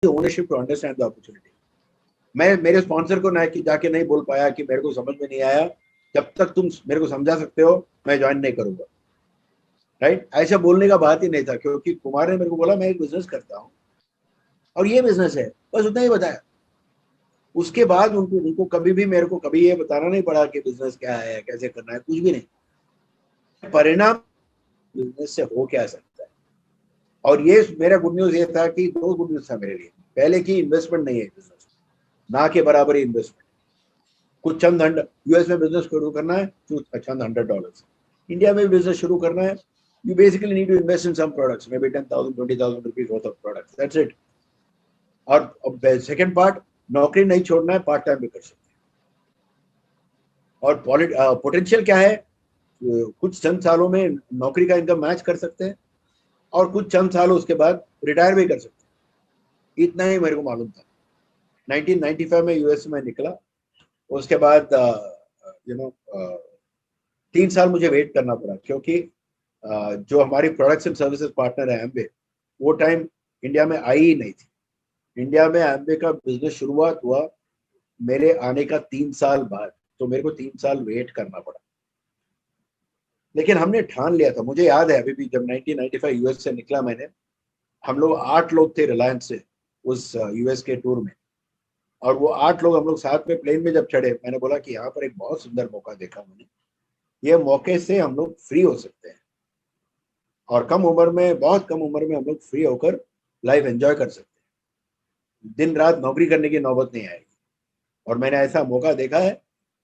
Ownership to understand the opportunity. मैं मेरे sponsor को ना कि जाके नहीं बोल पाया कि मेरे को समझ में नहीं आया, जब तक तुम मेरे को समझा सकते हो मैं ज्वाइन नहीं करूंगा, राइट। ऐसा बोलने का बात ही नहीं था, क्योंकि कुमार ने मेरे को बोला मैं एक बिजनेस करता हूँ और ये बिजनेस है, बस उतना ही बताया। उसके बाद उनको कभी भी मेरे को कभी ये बताना नहीं पड़ा कि बिजनेस क्या है, कैसे करना है, कुछ भी नहीं। परिणाम बिजनेस से हो क्या सकता है। और ये मेरा गुड न्यूज ये था कि दो गुड न्यूज था मेरे लिए। पहले की इन्वेस्टमेंट नहीं है बिजनेस, ना के बराबर ही इन्वेस्टमेंट। कुछ चंद यूएस में बिजनेस शुरू करना है, चंद $100। इंडिया में बिजनेस शुरू करना है, you basically need to invest in some products, maybe 10,000, 20,000 rupees worth of products. That's it. और सेकेंड पार्ट, नौकरी नहीं छोड़ना है, पार्ट टाइम भी कर सकते हैं। और पोटेंशियल क्या है, कुछ चंद सालों में नौकरी का इनकम मैच कर सकते हैं और कुछ चंद सालों उसके बाद रिटायर भी कर सकते हैं। इतना ही मेरे को मालूम था। 1995 में यूएस में निकला। उसके बाद 3 साल मुझे वेट करना पड़ा, क्योंकि जो हमारी प्रोडक्ट्स एंड सर्विसेज पार्टनर है एम्बे, वो टाइम इंडिया में आई ही नहीं थी। इंडिया में एम्बे का बिजनेस शुरुआत हुआ मेरे आने का 3 साल बाद, तो मेरे को 3 साल वेट करना पड़ा। लेकिन हमने ठान लिया था, मुझे याद है अभी भी, जब 1995 यूएस से निकला मैंने, हम लोग 8 लोग थे रिलायंस से उस यूएस के टूर में। और वो 8 लोग हम लोग साथ में प्लेन में जब चढ़े, मैंने बोला कि यहाँ पर एक बहुत सुंदर मौका देखा मैंने, ये मौके से हम लोग फ्री हो सकते हैं और कम उम्र में, बहुत कम उम्र में हम लोग फ्री होकर लाइफ एंजॉय कर सकते हैं। दिन रात नौकरी करने की नौबत नहीं आएगी। और मैंने ऐसा मौका देखा है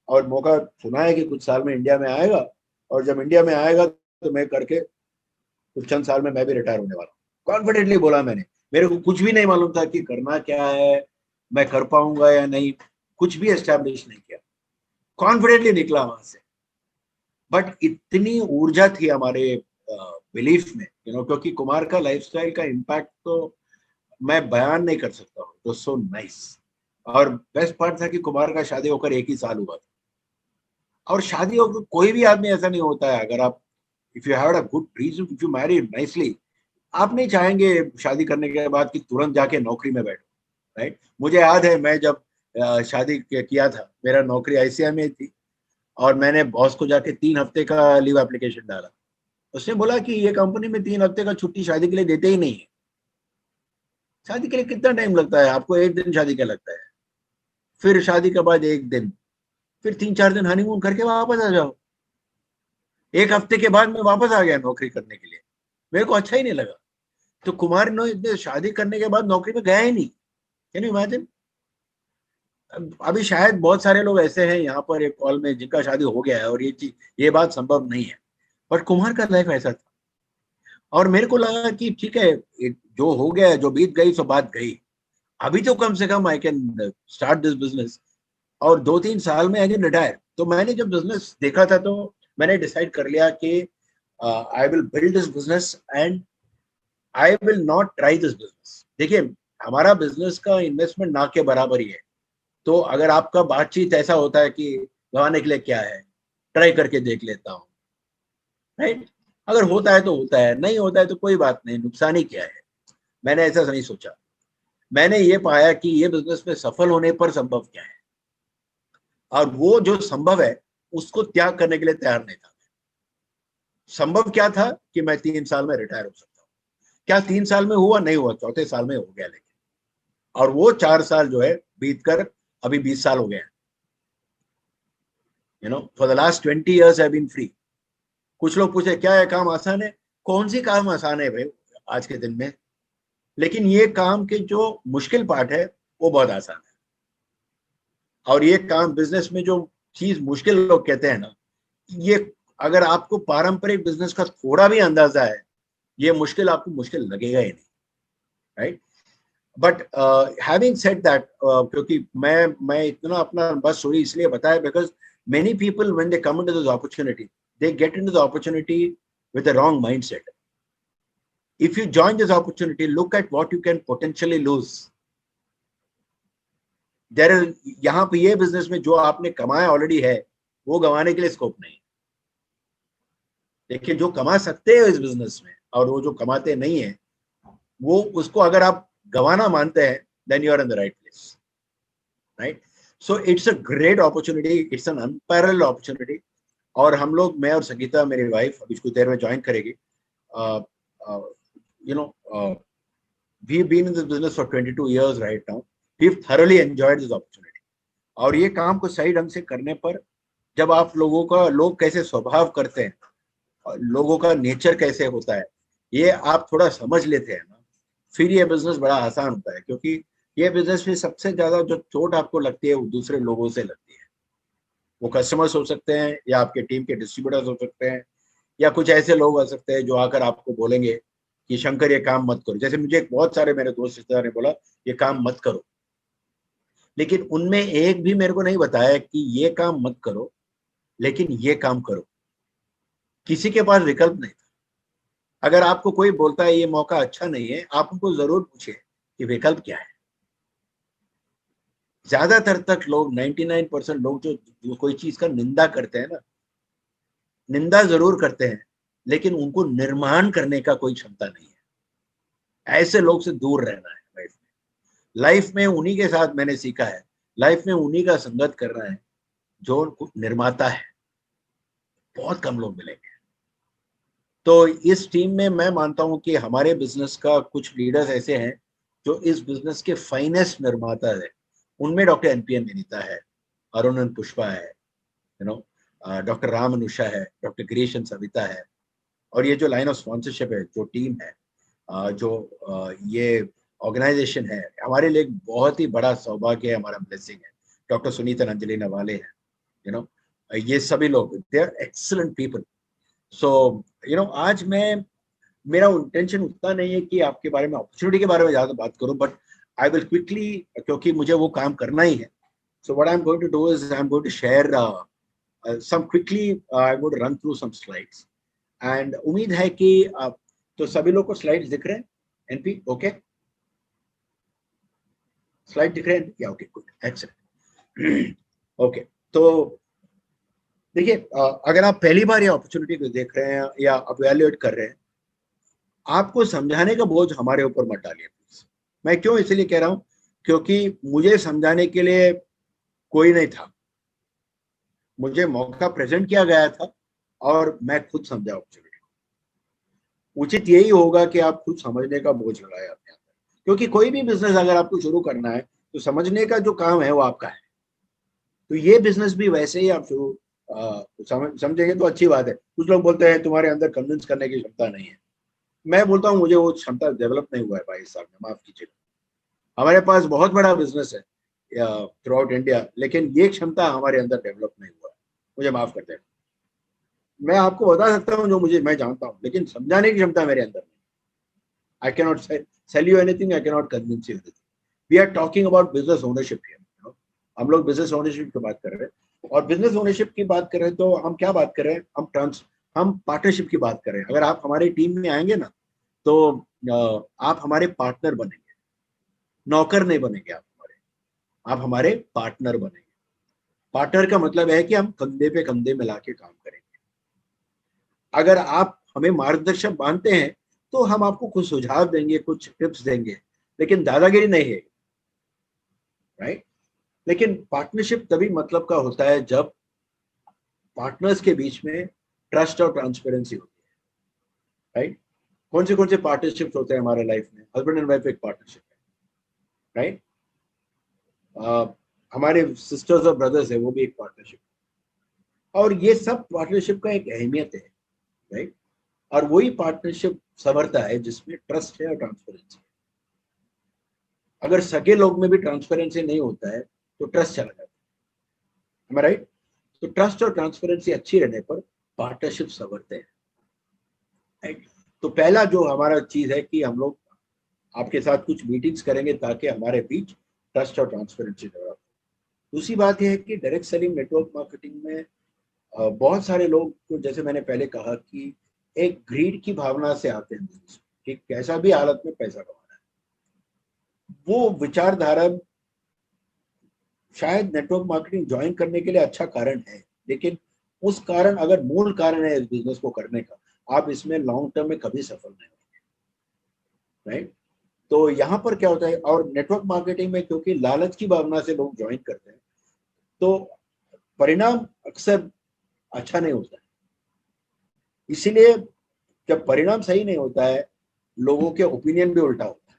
और मौका सुना है कि कुछ साल में इंडिया में आएगा। और जब इंडिया में आएगा तो मैं करके कुछ चंद साल में मैं भी रिटायर होने वाला हूँ, कॉन्फिडेंटली बोला मैंने। मेरे को कुछ भी नहीं मालूम था कि करना क्या है, मैं कर पाऊंगा या नहीं, कुछ भी एस्टेब्लिश नहीं किया, कॉन्फिडेंटली निकला वहां से। बट इतनी ऊर्जा थी हमारे बिलीफ में, क्योंकि कुमार का लाइफस्टाइल का इम्पैक्ट तो मैं बयान नहीं कर सकता हूँ। तो सो नाइस। और बेस्ट पार्ट था कि कुमार का शादी होकर 1 ही साल हुआ था। और शादी होकर कोई भी आदमी ऐसा नहीं होता है, अगर आप, if you have a good reason, if you marry nicely, आप नहीं चाहेंगे शादी करने के बाद कि तुरंत जाके नौकरी में बैठो, राइट। मुझे याद है मैं जब शादी किया था, मेरा नौकरी आईसीआई में थी और मैंने बॉस को जाके 3 हफ्ते का लीव एप्लीकेशन डाला। उसने बोला कि ये कंपनी में 3 हफ्ते का छुट्टी शादी के लिए देते ही नहीं है। शादी के लिए कितना टाइम लगता है, आपको 1 दिन शादी का लगता है, फिर शादी के बाद 1 दिन, फिर 3-4 दिन हनीमून करके वापस आ जाओ। 1 हफ्ते के बाद मैं वापस आ गया नौकरी करने के लिए, मेरे को अच्छा ही नहीं लगा। तो कुमार ने शादी करने के बाद नौकरी में गया ही नहीं। Can you imagine. अभी शायद बहुत सारे लोग ऐसे हैं यहाँ पर एक कॉल में जिनका शादी हो गया है और ये बात संभव नहीं है, बट कुमार का लाइफ ऐसा था। और मेरे को लगा कि ठीक है, जो हो गया, जो बीत गई सो बात गई। अभी तो कम से कम I can start this business और 2-3 साल में आई कैन रिटायर। तो मैंने जब बिजनेस देखा था तो मैंने डिसाइड कर लिया कि I will build this business and I will not try this business. देखिए, हमारा बिजनेस का इन्वेस्टमेंट ना के बराबर ही है। तो अगर आपका बातचीत ऐसा होता है कि गंवाने के लिए क्या है, ट्राई करके देख लेता हूँ, राइट। अगर होता है तो होता है, नहीं होता है तो कोई बात नहीं, नुकसान ही क्या है। मैंने ऐसा नहीं सोचा। मैंने ये पाया कि ये बिजनेस में सफल होने पर संभव क्या है, और वो जो संभव है उसको त्याग करने के लिए तैयार नहीं था। संभव क्या था कि मैं 3 साल में रिटायर हो सकता हूँ। क्या 3 साल में हुआ? नहीं हुआ, चौथे साल में हो गया। लेकिन और वो 4 साल जो है बीत कर अभी 20 साल हो गए हैं। For the last 20 years I been free. कुछ लोग पूछे क्या है काम आसान है? कौन सी काम आसान है भाई आज के दिन में। लेकिन ये काम के जो मुश्किल पार्ट है वो बहुत आसान है। और ये काम बिजनेस में जो चीज मुश्किल लोग कहते हैं ना, ये अगर आपको पारंपरिक बिजनेस का थोड़ा भी अंदाजा है, ये मुश्किल आपको मुश्किल लगेगा ही नहीं, right. But having said that, क्योंकि मैं इतना अपना बस स्टोरी इसलिए बताया because many people when they come into this opportunity, they get into the opportunity with the wrong mindset. If you join this opportunity, look at what you can potentially lose. There is, यहाँ पे ये business में जो आपने कमाया already है वो गंवाने के लिए स्कोप नहीं। देखिए, जो कमा सकते हैं इस बिजनेस में और वो जो कमाते नहीं है, वो उसको अगर आप गवाना मानते हैं, then you are in the right place, right? So it's a great opportunity, it's an unparalleled opportunity. और हम लोग, मैं और संगीता मेरी वाइफ अभी कुछ देर में ज्वाइन करेगी, you know, we've been in this business for 22 years right now. We've thoroughly enjoyed this opportunity. और ये काम को सही ढंग से करने पर, जब आप लोगों का, लोग कैसे स्वभाव करते हैं, लोगों का नेचर कैसे होता है, ये आप थोड़ा समझ लेते हैं ना, फिर ये बिजनेस बड़ा आसान होता है। क्योंकि ये बिजनेस में सबसे ज्यादा जो चोट आपको लगती है वो दूसरे लोगों से लगती है। वो कस्टमर्स हो सकते हैं, या आपके टीम के डिस्ट्रीब्यूटर्स हो सकते हैं, या कुछ ऐसे लोग हो सकते हैं जो आकर आपको बोलेंगे कि शंकर ये काम मत करो। जैसे मुझे बहुत सारे मेरे दोस्त रिश्तेदार ने बोला ये काम मत करो, लेकिन उनमें एक भी मेरे को नहीं बताया कि ये काम मत करो, लेकिन ये काम करो। किसी के पास विकल्प नहीं था। अगर आपको कोई बोलता है ये मौका अच्छा नहीं है, आप उनको जरूर पूछे कि विकल्प क्या है। ज्यादातर तक लोग, 99% लोग जो कोई चीज का निंदा करते हैं ना, निंदा जरूर करते हैं, लेकिन उनको निर्माण करने का कोई क्षमता नहीं है। ऐसे लोग से दूर रहना है लाइफ में। लाइफ में उन्हीं के साथ मैंने सीखा है, लाइफ में उन्हीं का संगत करना है जो निर्माता है। बहुत कम लोग मिलेंगे। तो इस टीम में मैं मानता हूं कि हमारे बिजनेस का कुछ लीडर्स ऐसे हैं जो इस बिजनेस के फाइनेस्ट निर्माता है। उनमें डॉक्टर एनपीएन विनीता है, अरुणन पुष्पा है, you know, doctor Ram Anusha है, डॉक्टर गिरीशन सविता है। और ये जो लाइन ऑफ स्पॉन्सरशिप है, जो टीम है, जो ये ऑर्गेनाइजेशन है, हमारे लिए एक बहुत ही बड़ा सौभाग्य है, हमारा ब्लेसिंग है। डॉक्टर सुनीता अंजलि नवाले है, यू नो, ये सभी लोग, they are excellent people. So you know, आज मैं, मेरा इंटेंशन उतना नहीं है कि आपके बारे में, अपॉर्चुनिटी के बारे में ज्यादा बात करूं, बट आई विल क्विकली, क्योंकि मुझे वो काम करना ही है। So what I am going to do is I am going to share some quickly, I am going to run through some slides. And उम्मीद है कि तो सभी लोग को स्लाइड्स दिख रहे हैं? एनपी ओके, स्लाइड दिख रहे हैं? या ओके, गुड, एक्सेलेंट। ओके, तो देखिए, अगर आप पहली बार ये अपॉर्चुनिटी को देख रहे हैं या अवेल्युएट कर रहे हैं, आपको समझाने का बोझ हमारे ऊपर मत डालिए प्लीज। मैं क्यों इसलिए कह रहा हूं, क्योंकि मुझे समझाने के लिए कोई नहीं था। मुझे मौका प्रेजेंट किया गया था और मैं खुद समझा अपॉर्चुनिटी को। उचित यही होगा कि आप खुद समझने का बोझ लगाए अपने अंदर, क्योंकि कोई भी बिजनेस अगर आपको शुरू करना है तो समझने का जो काम है वो आपका है। तो ये बिजनेस भी वैसे ही आप शुरू समझेंगे तो अच्छी बात है। कुछ लोग बोलते हैं तुम्हारे अंदर कन्विंस करने की क्षमता नहीं है। मैं बोलता हूँ मुझे वो क्षमता डेवलप नहीं हुआ है भाई साहब, ने माफ कीजिएगा। हमारे पास बहुत बड़ा बिजनेस है थ्रू आउट इंडिया, लेकिन ये क्षमता हमारे अंदर डेवलप नहीं हुआ है। मुझे माफ करते हैं। मैं आपको बता सकता हूँ जो मुझे, मैं जानता हूँ, लेकिन समझाने की क्षमता मेरे अंदर नहीं। I can not sell you anything, I can not convince you anything. We are talking about business ownership here. हम लोग बिजनेस ओनरशिप की बात कर रहे हैं, और बिजनेस ओनरशिप की बात कर रहे हैं तो हम क्या बात कर रहे हैं, हम पार्टनरशिप की बात कर रहे हैं। अगर आप हमारी टीम में आएंगे ना, तो आप हमारे पार्टनर बनेंगे, नौकर नहीं बनेंगे आप हमारे पार्टनर बनेंगे। पार्टनर का मतलब है कि हम कंधे पे कंधे मिला के काम करेंगे। अगर आप हमें मार्गदर्शक मानते हैं तो हम आपको कुछ सुझाव देंगे, कुछ टिप्स देंगे, लेकिन दादागिरी नहीं है, राइट? लेकिन पार्टनरशिप तभी मतलब का होता है जब पार्टनर्स के बीच में ट्रस्ट और ट्रांसपेरेंसी होती है, राइट? कौन से पार्टनरशिप होते हैं हमारे लाइफ में? हस्बैंड एंड वाइफ एक पार्टनरशिप है, राइट? हमारे सिस्टर्स और ब्रदर्स है, वो भी एक पार्टनरशिप। और ये सब पार्टनरशिप का एक अहमियत है, राइट? और वही पार्टनरशिप संभरता है जिसमें ट्रस्ट है और ट्रांसपेरेंसी है। अगर सगे लोग में भी ट्रांसपेरेंसी नहीं होता है तो ट्रस्ट चला जाता है, राइट? तो ट्रस्ट और ट्रांसपेरेंसी अच्छी रहने पर पार्टनरशिप संभरते हैं, राइट? तो पहला जो हमारा चीज है कि हम लोग आपके साथ कुछ मीटिंग्स करेंगे ताकि हमारे बीच ट्रस्ट और ट्रांसपेरेंसी डेवलप। दूसरी बात यह है कि डायरेक्ट सेलिंग नेटवर्क मार्केटिंग में बहुत सारे लोग तो, जैसे मैंने पहले कहा कि एक ग्रीड की भावना से आते हैं कि कैसा भी हालत में पैसा कमाना है। वो विचारधारा शायद नेटवर्क मार्केटिंग ज्वाइन करने के लिए अच्छा कारण है, लेकिन उस कारण, अगर मूल कारण है इस बिजनेस को करने का, आप इसमें लॉन्ग टर्म में कभी सफल नहीं होंगे, राइट? तो यहाँ पर क्या होता है, और नेटवर्क मार्केटिंग में क्योंकि लालच की भावना से लोग ज्वाइन करते हैं, तो परिणाम अक्सर अच्छा नहीं होता है। इसीलिए जब परिणाम सही नहीं होता है, लोगों के ओपिनियन भी उल्टा होता है।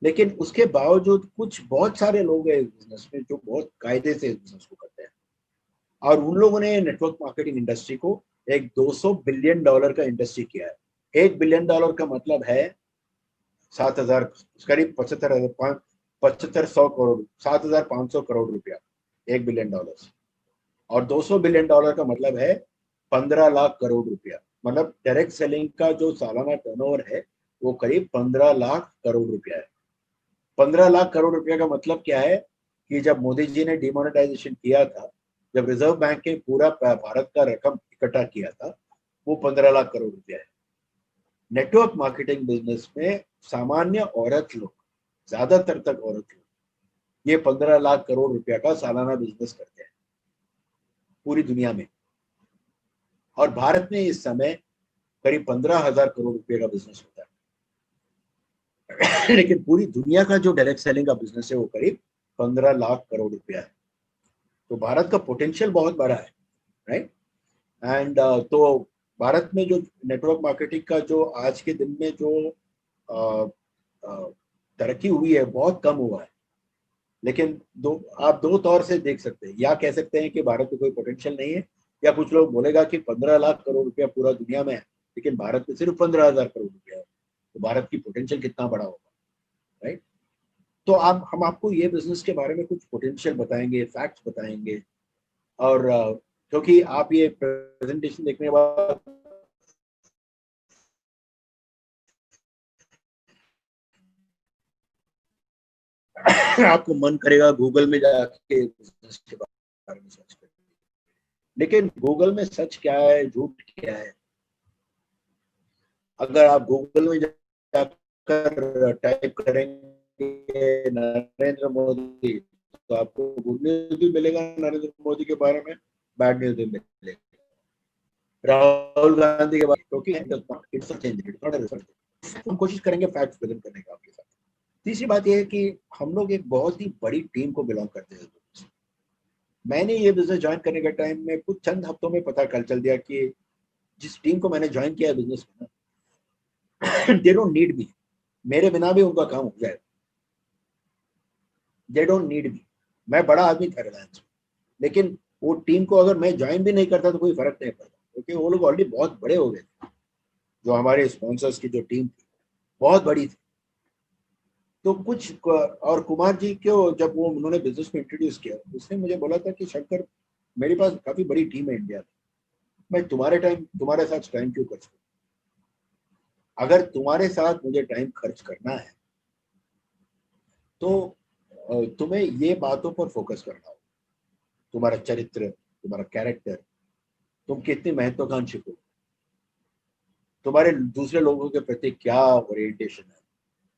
लेकिन उसके बावजूद कुछ बहुत सारे लोग हैं इस बिजनेस में जो बहुत कायदे से इस बिजनेस को करते हैं, और उन लोगों ने नेटवर्क मार्केटिंग इंडस्ट्री को एक 200 बिलियन डॉलर का इंडस्ट्री किया है। 1 बिलियन डॉलर का मतलब है 7,000, करीब 7500 करोड़, 7,500 करोड़ रुपया 1 बिलियन डॉलर। और 200 बिलियन डॉलर का मतलब है 15 लाख करोड़ रुपया। मतलब डायरेक्ट सेलिंग का जो सालाना टर्नओवर है वो करीब 15 लाख करोड़ रुपया है। 15 लाख करोड़ रुपया का मतलब क्या है कि जब मोदी जी ने डिमोनेटाइजेशन किया था, जब रिजर्व बैंक ने पूरा भारत का रकम इकट्ठा किया था, वो 15 लाख करोड़ रुपया है। नेटवर्क मार्केटिंग बिजनेस में सामान्य औरत लोग, ज्यादातर तक औरत लोग, ये 15 लाख करोड़ रुपया का सालाना बिजनेस करते हैं पूरी दुनिया में। और भारत में इस समय करीब 15,000 करोड़ रुपए का बिजनेस होता है। लेकिन पूरी दुनिया का जो डायरेक्ट सेलिंग का बिजनेस है वो करीब 15 लाख करोड़ रुपया है। तो भारत का पोटेंशियल बहुत बड़ा है, राइट। एंड तो भारत में जो नेटवर्क मार्केटिंग का जो आज के दिन में जो uh, तरक्की हुई है बहुत कम हुआ है। लेकिन आप दो तौर से देख सकते हैं, या कह सकते हैं कि भारत में कोई पोटेंशियल नहीं है, या कुछ लोग बोलेगा कि 15 लाख करोड़ रुपया पूरा दुनिया में है लेकिन भारत में सिर्फ 15,000 करोड़ रुपया है, तो भारत की पोटेंशियल कितना बड़ा होगा, राइट। तो आप हम आपको ये बिजनेस के बारे में कुछ पोटेंशियल बताएंगे, फैक्ट्स बताएंगे। और क्योंकि आप ये प्रेजेंटेशन देखने के बाद आपको मन करेगा गूगल में जाके बिजनेस के बारे में सर्च करने। लेकिन गूगल में सच क्या है, झूठ क्या है, अगर आप गूगल में जाकर टाइप करेंगे नरेंद्र मोदी, तो आपको गुड न्यूज भी मिलेगा नरेंद्र मोदी के बारे में, बैड न्यूज भी मिलेगा राहुल गांधी के बारे में, क्योंकि it's change, it's not a research. हम कोशिश करेंगे फैक्ट्स प्रेजेंट करने का आपके साथ। तीसरी बात यह है कि हम लोग एक बहुत ही बड़ी टीम को बिलोंग करते हैं। मैंने ये बिजनेस ज्वाइन करने के टाइम में कुछ चंद हफ्तों में पता चल दिया कि जिस टीम को मैंने ज्वाइन किया है बिजनेस में, दे डोंट नीड मी, मेरे बिना भी उनका काम हो जाएगा। दे डोंट नीड मी, मैं बड़ा आदमी था रिलायंस में, लेकिन वो टीम को अगर मैं ज्वाइन भी नहीं करता तो कोई फर्क नहीं पड़ता, क्योंकि वो लोग ऑलरेडी बहुत बड़े हो गए थे। जो हमारे स्पॉन्सर्स की जो टीम थी बहुत बड़ी थी। तो कुछ और कुमार जी को जब वो उन्होंने बिजनेस में इंट्रोड्यूस किया, उसने मुझे बोला था कि शंकर, मेरे पास काफी बड़ी टीम है इंडिया में, मैं तुम्हारे साथ टाइम क्यों खर्च करूं? अगर तुम्हारे साथ मुझे टाइम खर्च करना है तो तुम्हें ये बातों पर फोकस करना होगा, तुम्हारा चरित्र, तुम्हारा कैरेक्टर, तुम कितनी महत्वाकांक्षी हो, तुम्हारे दूसरे लोगों के प्रति क्या ओरिएंटेशन है,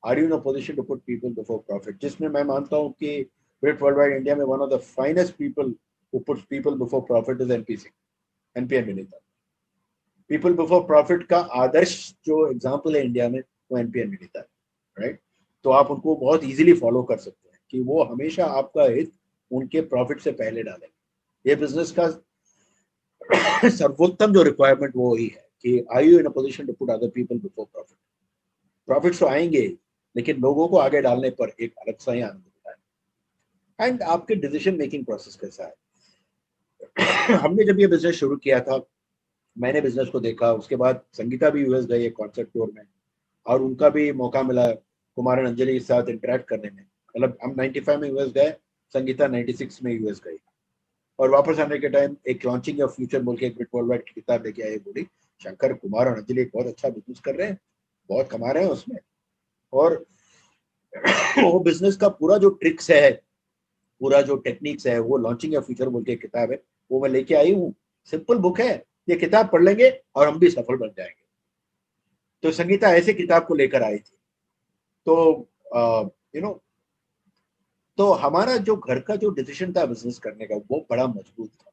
are you in a position to put people before profit, जिसमें मैं मानता हूं कि ग्रेट वर्ल्ड वाइड इंडिया में one of the finest people who puts people before profit is NP Singh, NP and Vinita. People before profit का आदर्श जो एग्जाम्पल है इंडिया में वो एनपीएन विनीता है, राइट। तो आप उनको बहुत इजीली फॉलो कर सकते हैं कि वो हमेशा आपका हित उनके प्रॉफिट से पहले डालेंगे। ये बिजनेस का सर्वोत्तम जो रिक्वायरमेंट वो ही है कि are you in a position to put other people before profit. Profits तो आएंगे, लेकिन लोगों को आगे डालने पर एक अलग सा ही आनंद होता है। एंड आपके डिसीजन मेकिंग प्रोसेस कैसा है। हमने जब ये बिजनेस शुरू किया था, मैंने बिजनेस को देखा, उसके बाद संगीता भी यूएस गई एक कॉन्सर्ट टूर में, और उनका भी मौका मिला कुमार और अंजलि के साथ इंटरेक्ट करने में। मतलब हम 95 में यूएस गए, संगीता 96 में यूएस गई, और वापस आने के टाइम एक लॉन्चिंग ऑफ फ्यूचर बोल के एक ग्रेट वर्ल्ड वाइड की किताब लेके आई, बोली शंकर, कुमार और अंजलि एक बहुत अच्छा बिजनेस कर रहे हैं, बहुत कमा रहे हैं उसमें, और वो बिजनेस का पूरा जो ट्रिक्स है, पूरा जो टेक्निक्स है, वो लॉन्चिंग ऑफ फ्यूचर बोल के किताब है, वो मैं लेके आई हूँ। सिंपल बुक है, ये किताब पढ़ लेंगे और हम भी सफल बन जाएंगे। तो संगीता ऐसे किताब को लेकर आई थी। तो यू नो तो हमारा जो घर का जो डिसीजन था बिजनेस करने का वो बड़ा मजबूत था।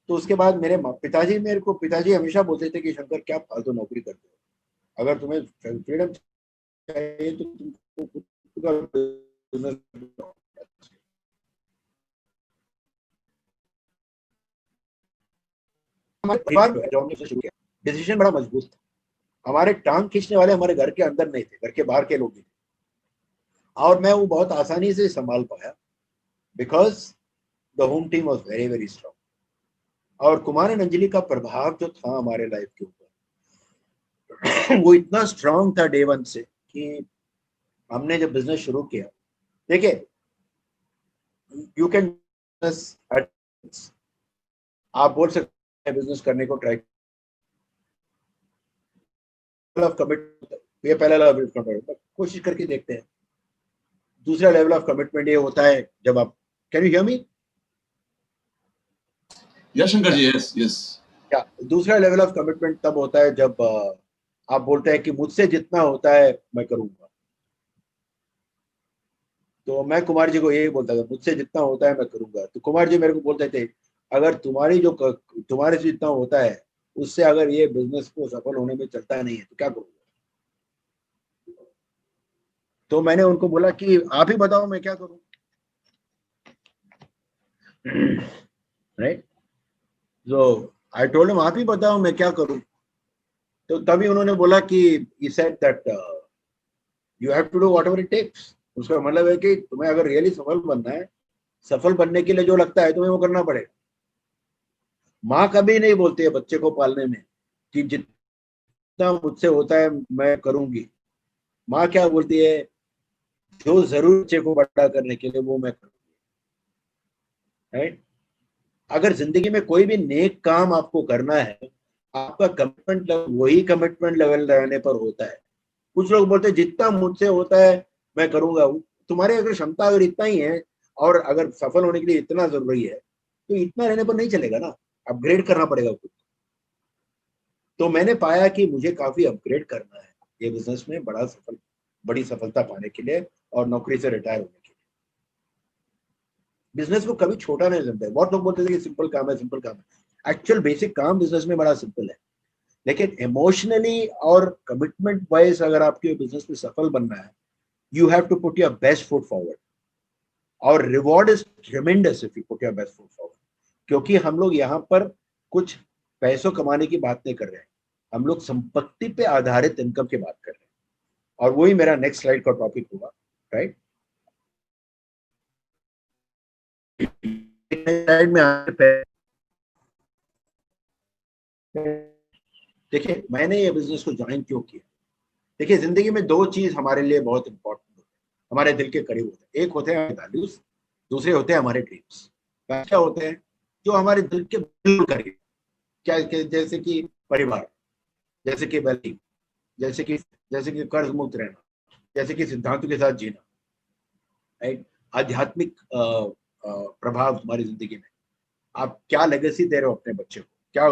तो उसके बाद मेरे पिताजी हमेशा बोलते थे कि शंकर क्या फालतू नौकरी करते हो, अगर तुम्हें फ्रीडम चाहिए तो तुमको खुद का बिजनेस। हमारे परिवार में जो हमने शुरू किया, डिसीजन बड़ा मजबूत था। हमारे टांग खींचने वाले हमारे घर के अंदर नहीं थे, घर के बाहर के लोग ही थे, और मैं वो बहुत आसानी से संभाल पाया, because the home team was very very strong. और कुमार एंड अंजलि का प्रभाव जो था हमारे लाइफ के ऊपर वो इतना स्ट्रांग था डे वन से, कि हमने जब बिजनेस शुरू किया, देखिए यू कैन, आप बोल सकते हैं बिजनेस करने को ट्राई ऑफ कमिटमेंट, ये पहला लेवल ऑफ कमिटमेंट, कोशिश करके देखते हैं। दूसरा लेवल ऑफ कमिटमेंट ये होता है जब आप, can you hear me? Yes Shankar ji, yes yes. क्या दूसरा लेवल ऑफ कमिटमेंट तब होता है जब आप बोलते हैं कि मुझसे जितना होता है मैं करूंगा। तो मैं कुमार जी को यही बोलता था, मुझसे जितना होता है मैं करूंगा। तो कुमार जी मेरे को बोलते थे, अगर तुम्हारे से जितना होता है उससे अगर ये बिजनेस को सफल होने में चलता नहीं है तो क्या करूंगा। तो मैंने उनको बोला कि आप ही बताओ मैं क्या करूं, राइट? तो आई टोल्ड हिम, आप ही बताओ मैं क्या करूं। तो तभी उन्होंने बोला कि he said that you have to do whatever it takes. उसका मतलब है कि तुम्हें अगर रियली सफल बनना है, सफल बनने के लिए जो लगता है तुम्हें वो करना पड़ेगा। माँ कभी नहीं बोलती है बच्चे को पालने में कि जितना मुझसे होता है मैं करूंगी। माँ क्या बोलती है, जो जरूर बच्चे को बड़ा करने के लिए वो मैं करूंगी, राइट? अगर जिंदगी में कोई भी नेक काम आपको करना है, आपका कमिटमेंट लेवल वही कमिटमेंट लेवल रहने पर होता है। कुछ लोग बोलते हैं जितना मुझसे होता है मैं करूंगा। तुम्हारे अगर क्षमता अगर इतना ही है और अगर सफल होने के लिए इतना जरूरी है, तो इतना रहने पर नहीं चलेगा ना, अपग्रेड करना पड़ेगा खुद। तो मैंने पाया कि मुझे काफी अपग्रेड करना है ये बिजनेस में बड़ी सफलता पाने के लिए और नौकरी से रिटायर होने के लिए। बिजनेस को कभी छोटा नहीं समझता है। बहुत लोग बोलते थे कि सिंपल काम है, सिंपल काम है। एक्चुअल बेसिक काम बिजनेस में बड़ा सिंपल है, लेकिन इमोशनली और कमिटमेंट वाइज अगर आपके बिजनेस में सफल बनना है, you have to put your best foot forward, और reward is ट्रेमेंडस if you put your best foot forward. क्योंकि हम लोग यहाँ पर कुछ पैसों कमाने की बात नहीं कर रहे हैं, हम लोग संपत्ति पे आधारित इनकम की बात कर रहे हैं। और वही मेरा नेक्स्ट स्लाइड का टॉपिक होगा, राइट? स्लाइड में देखिए मैंने ये बिजनेस को ज्वाइन क्यों किया। देखिए जिंदगी में दो चीज हमारे लिए बहुत इंपॉर्टेंट होते हैं, हमारे दिल के करीब होते हैं। एक होते हैं वैल्यूज, दूसरे होते हैं हमारे ड्रीम्स। क्या होते हैं जो हमारे दिल के बिल्कुल करीब, क्या जैसे कि परिवार, जैसे कि वेल्थ, जैसे कि कर्ज मुक्त रहना, जैसे कि सिद्धांतों के साथ जीना, राइट? आध्यात्मिक प्रभाव हमारी जिंदगी में, आप क्या लेगेसी दे रहे हो अपने बच्चे को, क्या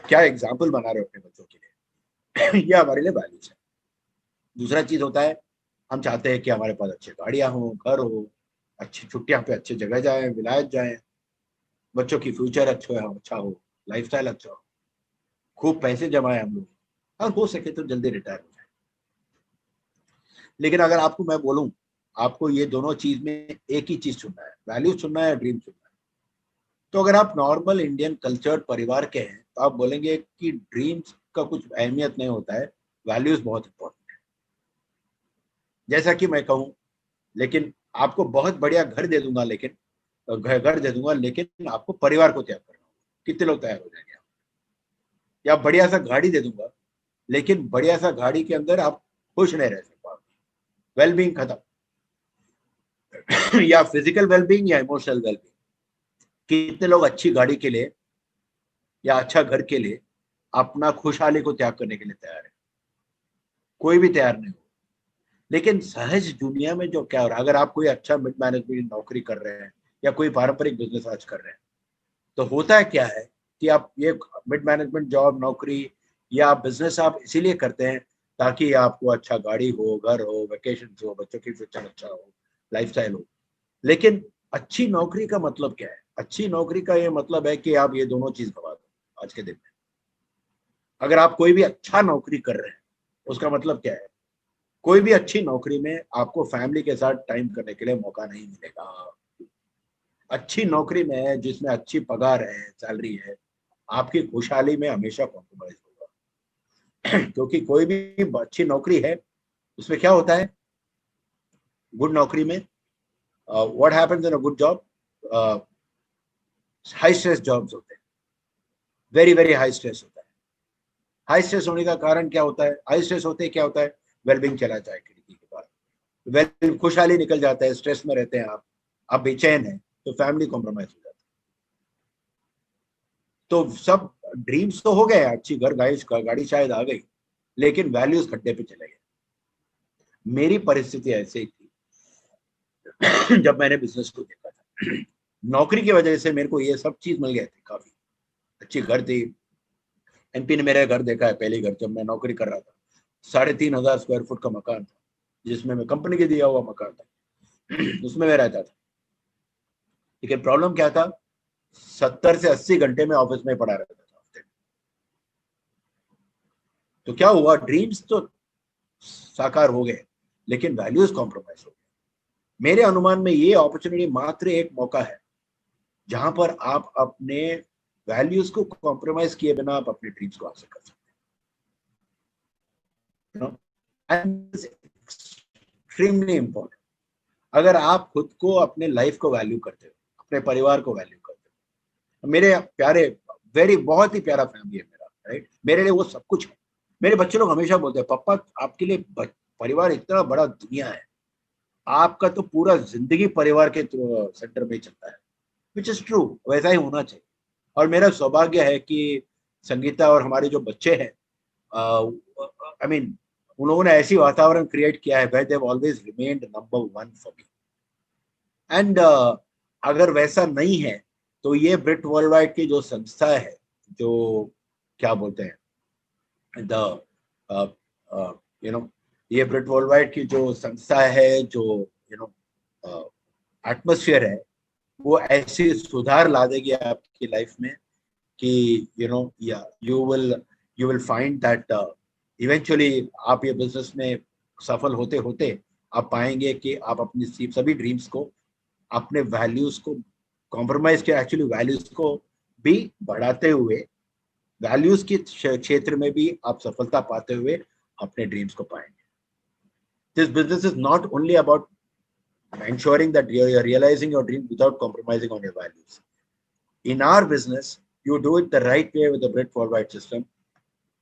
क्या एग्जाम्पल बना रहे हो अपने बच्चों के लिए ये हमारे लिए वैल्यूज है। दूसरा चीज होता है, हम चाहते हैं कि हमारे पास अच्छी गाड़ियां हो, घर हो, अच्छी छुट्टियां पे अच्छी जगह जाए, विलायत जाए, बच्चों की फ्यूचर अच्छा हो, लाइफस्टाइल अच्छा हो, खूब पैसे जमाए हम लोग, और हो सके तो जल्दी रिटायर हो जाए। लेकिन अगर आपको मैं बोलूं, आपको ये दोनों चीज में एक ही चीज चुनना है, वैल्यू चुनना है, ड्रीम चुनना है। तो अगर आप नॉर्मल इंडियन कल्चर परिवार के हैं तो आप बोलेंगे कि ड्रीम्स का कुछ अहमियत नहीं होता है, वैल्यूज बहुत इंपॉर्टेंट है। जैसा कि मैं कहूँ, लेकिन आपको बहुत बढ़िया घर दे दूंगा, लेकिन घर दे दूंगा, लेकिन आपको परिवार को त्याग करना होगा। कितने लोग तैयार हो जाएंगे? या बढ़िया सा गाड़ी दे दूंगा, लेकिन बढ़िया सा गाड़ी के अंदर आप खुश नहीं रह सकते, वेलबींग खत्म। या फिजिकल वेलबींग या इमोशनल वेलबींग। कितने लोग अच्छी गाड़ी के लिए या अच्छा घर के लिए अपना खुशहाली को त्याग करने के लिए तैयार है? कोई भी तैयार नहीं हो। लेकिन सहज दुनिया में जो क्या हो रहा है, अगर आप कोई अच्छा मिड मैनेजमेंट नौकरी कर रहे हैं या कोई पारंपरिक बिजनेस आज कर रहे हैं, तो होता है क्या है कि आप ये मिड मैनेजमेंट जॉब, नौकरी या बिजनेस आप इसीलिए करते हैं ताकि आपको अच्छा गाड़ी हो, घर हो, वेकेशन हो, बच्चों की फ्यूचर अच्छा हो, लाइफस्टाइल हो। लेकिन अच्छी नौकरी का मतलब क्या है? अच्छी नौकरी का ये मतलब है कि आप ये दोनों चीज गवा दो आज के दिन में। अगर आप कोई भी अच्छा नौकरी कर रहे हैं, उसका मतलब क्या है? कोई भी अच्छी नौकरी में आपको फैमिली के साथ टाइम करने के लिए मौका नहीं मिलेगा। अच्छी नौकरी में जिसमें अच्छी पगार है, सैलरी है, आपकी खुशहाली में हमेशा कॉम्प्रोमाइज होगा। क्योंकि कोई भी अच्छी नौकरी है उसमें क्या होता है, गुड नौकरी में what happens in a good job, high stress jobs होते हैं, वेरी वेरी हाई स्ट्रेस होता है। हाई स्ट्रेस होने का कारण क्या होता है, हाई स्ट्रेस होते क्या होता है, वेलबींग चला जाए खिड़की के बाद, वेल खुशहाली निकल जाता है, स्ट्रेस में रहते हैं आप बेचैन हैं, तो फैमिली कॉम्प्रोमाइज हो जाता है। तो सब ड्रीम्स तो हो गए, अच्छी घर गाड़ी शायद आ गई, लेकिन वैल्यूज खड्डे पे चले गए। मेरी परिस्थिति ऐसे ही थी जब मैंने बिजनेस को देखा था। नौकरी की वजह से मेरे को ये सब चीज मिल गए थे, काफी अच्छी घर थी। एमपी ने मेरा घर देखा है, पहली घर जब मैं नौकरी कर रहा था, 3,500 स्क्वायर फुट का मकान था, जिसमें मैं कंपनी के दिया हुआ मकान था, उसमें मैं रहता था। लेकिन प्रॉब्लम क्या था, 70 से 80 घंटे में ऑफिस में पड़ा रहता था हफ्ते में। तो क्या हुआ, ड्रीम्स तो साकार हो गए, लेकिन वैल्यूज कॉम्प्रोमाइज हो गए। मेरे अनुमान में ये अपॉर्चुनिटी मात्र एक मौका है जहां पर आप अपने वैल्यूज को कॉम्प्रोमाइज किए बिना आप अपने ड्रीम्स को हासिल कर सकते हैं। Extremely important. अगर आप खुद को, अपने लाइफ को वैल्यू करते हो, अपने परिवार को वैल्यू करते हो, मेरे प्यारे, वेरी बहुत ही प्यारा फैमिली है मेरा, राइट, मेरे लिए वो सब कुछ है। मेरे बच्चे लोग हमेशा बोलते हैं, पापा आपके लिए परिवार इतना बड़ा दुनिया है, आपका तो पूरा जिंदगी परिवार के सेंटर में ही चलता है, विच इज ट्रू, वैसा ही होना चाहिए। और मेरा सौभाग्य है कि संगीता और हमारे जो बच्चे हैं, आई मीन उन लोगों ने ऐसी वातावरण क्रिएट किया है where they have always remained number one for me. And अगर वैसा नहीं है तो ये ब्रिट वर्ल्ड वाइड की जो संस्था है, जो क्या बोलते हैं, द यू नो ये ब्रिट वर्ल्ड वाइड की जो संस्था है, जो यू नो एटमोस्फियर है, वो ऐसी सुधार ला देगी आपकी लाइफ में कि या you will find that eventually आप ये बिजनेस में सफल होते होते आप पाएंगे कि आप अपनी सभी ड्रीम्स को, अपने वैल्यूज को कॉम्प्रोमाइज किया, एक्चुअली वैल्यूज को भी बढ़ाते हुए, वैल्यूज के क्षेत्र में भी आप सफलता पाते हुए अपने ड्रीम्स को पाएंगे। This business is not only about ensuring that you're realizing your dream without compromising on your values. In our business, you do it the right way with the Brit Forward system.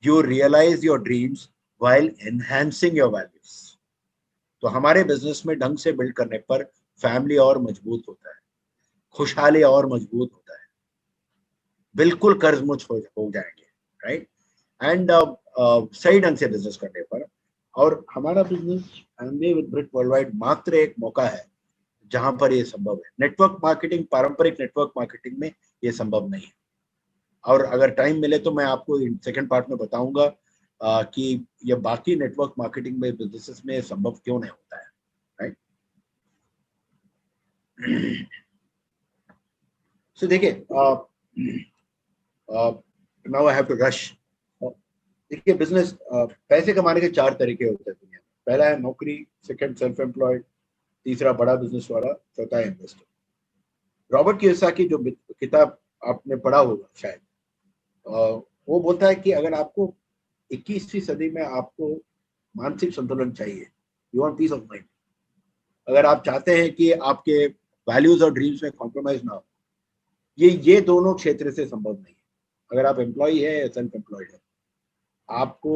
You realize your dreams while enhancing your values. तो हमारे business में ढंग से build करने पर family और मजबूत होता है, खुशहाली और मजबूत होता है, बिल्कुल कर्ज मुझ हो जाएंगे, राइट। एंड सही ढंग से बिजनेस करने पर, और हमारा बिजनेस एमबीए विद ब्रिट वर्ल्डवाइड मात्र एक मौका है जहां पर ये संभव है। नेटवर्क मार्केटिंग, पारंपरिक नेटवर्क मार्केटिंग में ये संभव नहीं है। और अगर टाइम मिले तो मैं आपको सेकंड पार्ट में बताऊंगा कि ये बाकी नेटवर्क मार्केटिंग में बिजनेसेस में संभव क्यों नहीं होता है, राइट। सो देखिए, now I have to rush. देखिए, बिजनेस, पैसे कमाने के 4 तरीके होते हैं दुनिया में। पहला है नौकरी, सेकंड सेल्फ एम्प्लॉयड, तीसरा बड़ा बिजनेस वाला, चौथा है इन्वेस्टर। रॉबर्ट कियोसाकी जो किताब आपने पढ़ा होगा शायद, वो बोलता है कि अगर आपको 21वीं सदी में आपको मानसिक संतुलन चाहिए, you want piece of mind, अगर आप चाहते हैं कि आपके वैल्यूज और ड्रीम्स में कॉम्प्रोमाइज ना हो, ये दोनों क्षेत्र से संभव नहीं है। अगर आप एम्प्लॉय है या सेल्फ एम्प्लॉयड है, आपको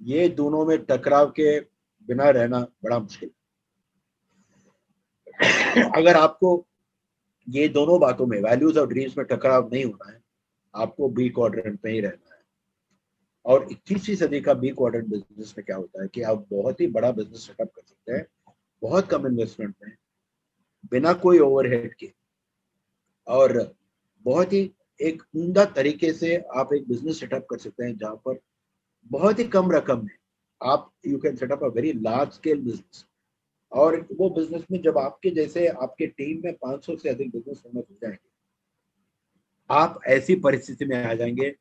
ये दोनों में टकराव के बिना रहना बड़ा मुश्किल है। अगर आपको ये दोनों बातों में, वैल्यूज और ड्रीम्स में टकराव नहीं होना है, आपको बी क्वाड्रेंट में ही रहना है। और 21वीं सदी का बी क्वाड्रेंट बिजनेस में क्या होता है कि आप बहुत ही बड़ा बिजनेस सेटअप कर सकते हैं, बहुत कम इन्वेस्टमेंट में, बिना कोई ओवरहेड के, और बहुत ही एक उम्दा तरीके से आप एक बिजनेस सेटअप कर सकते हैं जहां पर बहुत ही कम रकम में आप you can setup a very large scale business. और वो बिजनेस में जब आपके जैसे आपके टीम में 500 से अधिक बिजनेस ओनर हो जाएंगे, आप ऐसी परिस्थिति में आ जाएंगे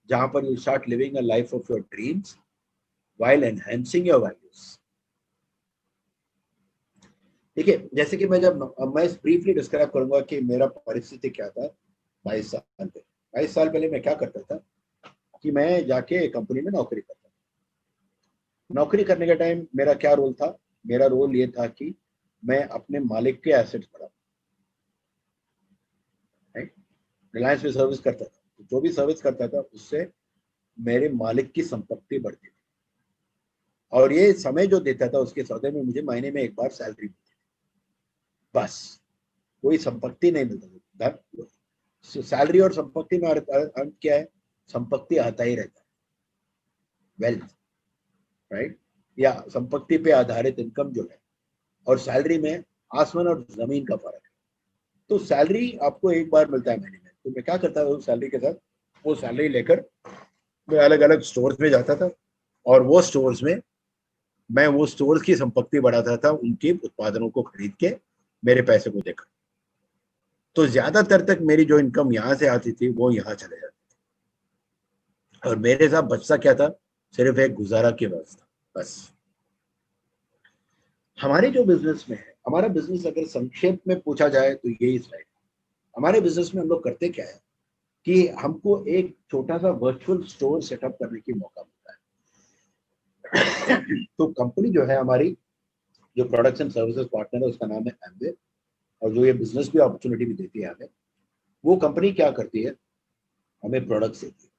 जहां पर you start living a life of your dreams while enhancing your values. ठीक है, जैसे कि मैं ब्रीफली डिस्क्राइब करूंगा कि मेरा परिस्थिति क्या था 22 साल पहले। 22 साल पहले मैं क्या करता था कि मैं जाके कंपनी में नौकरी करता था। नौकरी करने का टाइम मेरा क्या रोल था? मेरा रोल ये था कि मैं अपने मालिक के एसेट्स बढ़ाऊं। रिलायंस में सर्विस करता था, तो जो भी सर्विस करता था उससे मेरे मालिक की संपत्ति बढ़ती थी, और ये समय जो देता था उसके सौदे में मुझे महीने में एक बार सैलरी मिलती थी, बस। कोई संपत्ति नहीं मिलता था। धन, सैलरी और संपत्ति में अंत क्या है? संपत्ति आता ही रहता है, वेल्थ, राइट? या संपत्ति पे आधारित इनकम जो है, और सैलरी में आसमान और जमीन का फर्क है। तो सैलरी आपको एक बार मिलता है महीने में, तो मैं क्या करता था उस सैलरी के साथ? वो सैलरी लेकर मैं अलग अलग स्टोर्स में जाता था, और वो स्टोर्स में मैं वो स्टोर्स की संपत्ति बढ़ाता था, उनके उत्पादनों को खरीद के मेरे पैसे को देकर। तो ज्यादातर तक मेरी जो इनकम यहाँ से आती थी वो यहाँ चले जाती थी, और मेरे साथ बचता क्या था? सिर्फ एक गुजारा की व्यवस्था, बस। हमारे जो बिजनेस में है, हमारा बिजनेस अगर संक्षेप में पूछा जाए तो यही स्लाइड। हमारे बिजनेस में हम लोग करते क्या है कि हमको एक छोटा सा वर्चुअल स्टोर सेटअप करने की मौका मिलता है। तो कंपनी जो है हमारी, जो प्रोडक्ट्स एंड सर्विसेज पार्टनर है, उसका नाम है एम्बे, और जो ये बिजनेस भी अपॉर्चुनिटी भी देती है हमें, वो कंपनी क्या करती है? हमें प्रोडक्ट्स देती है,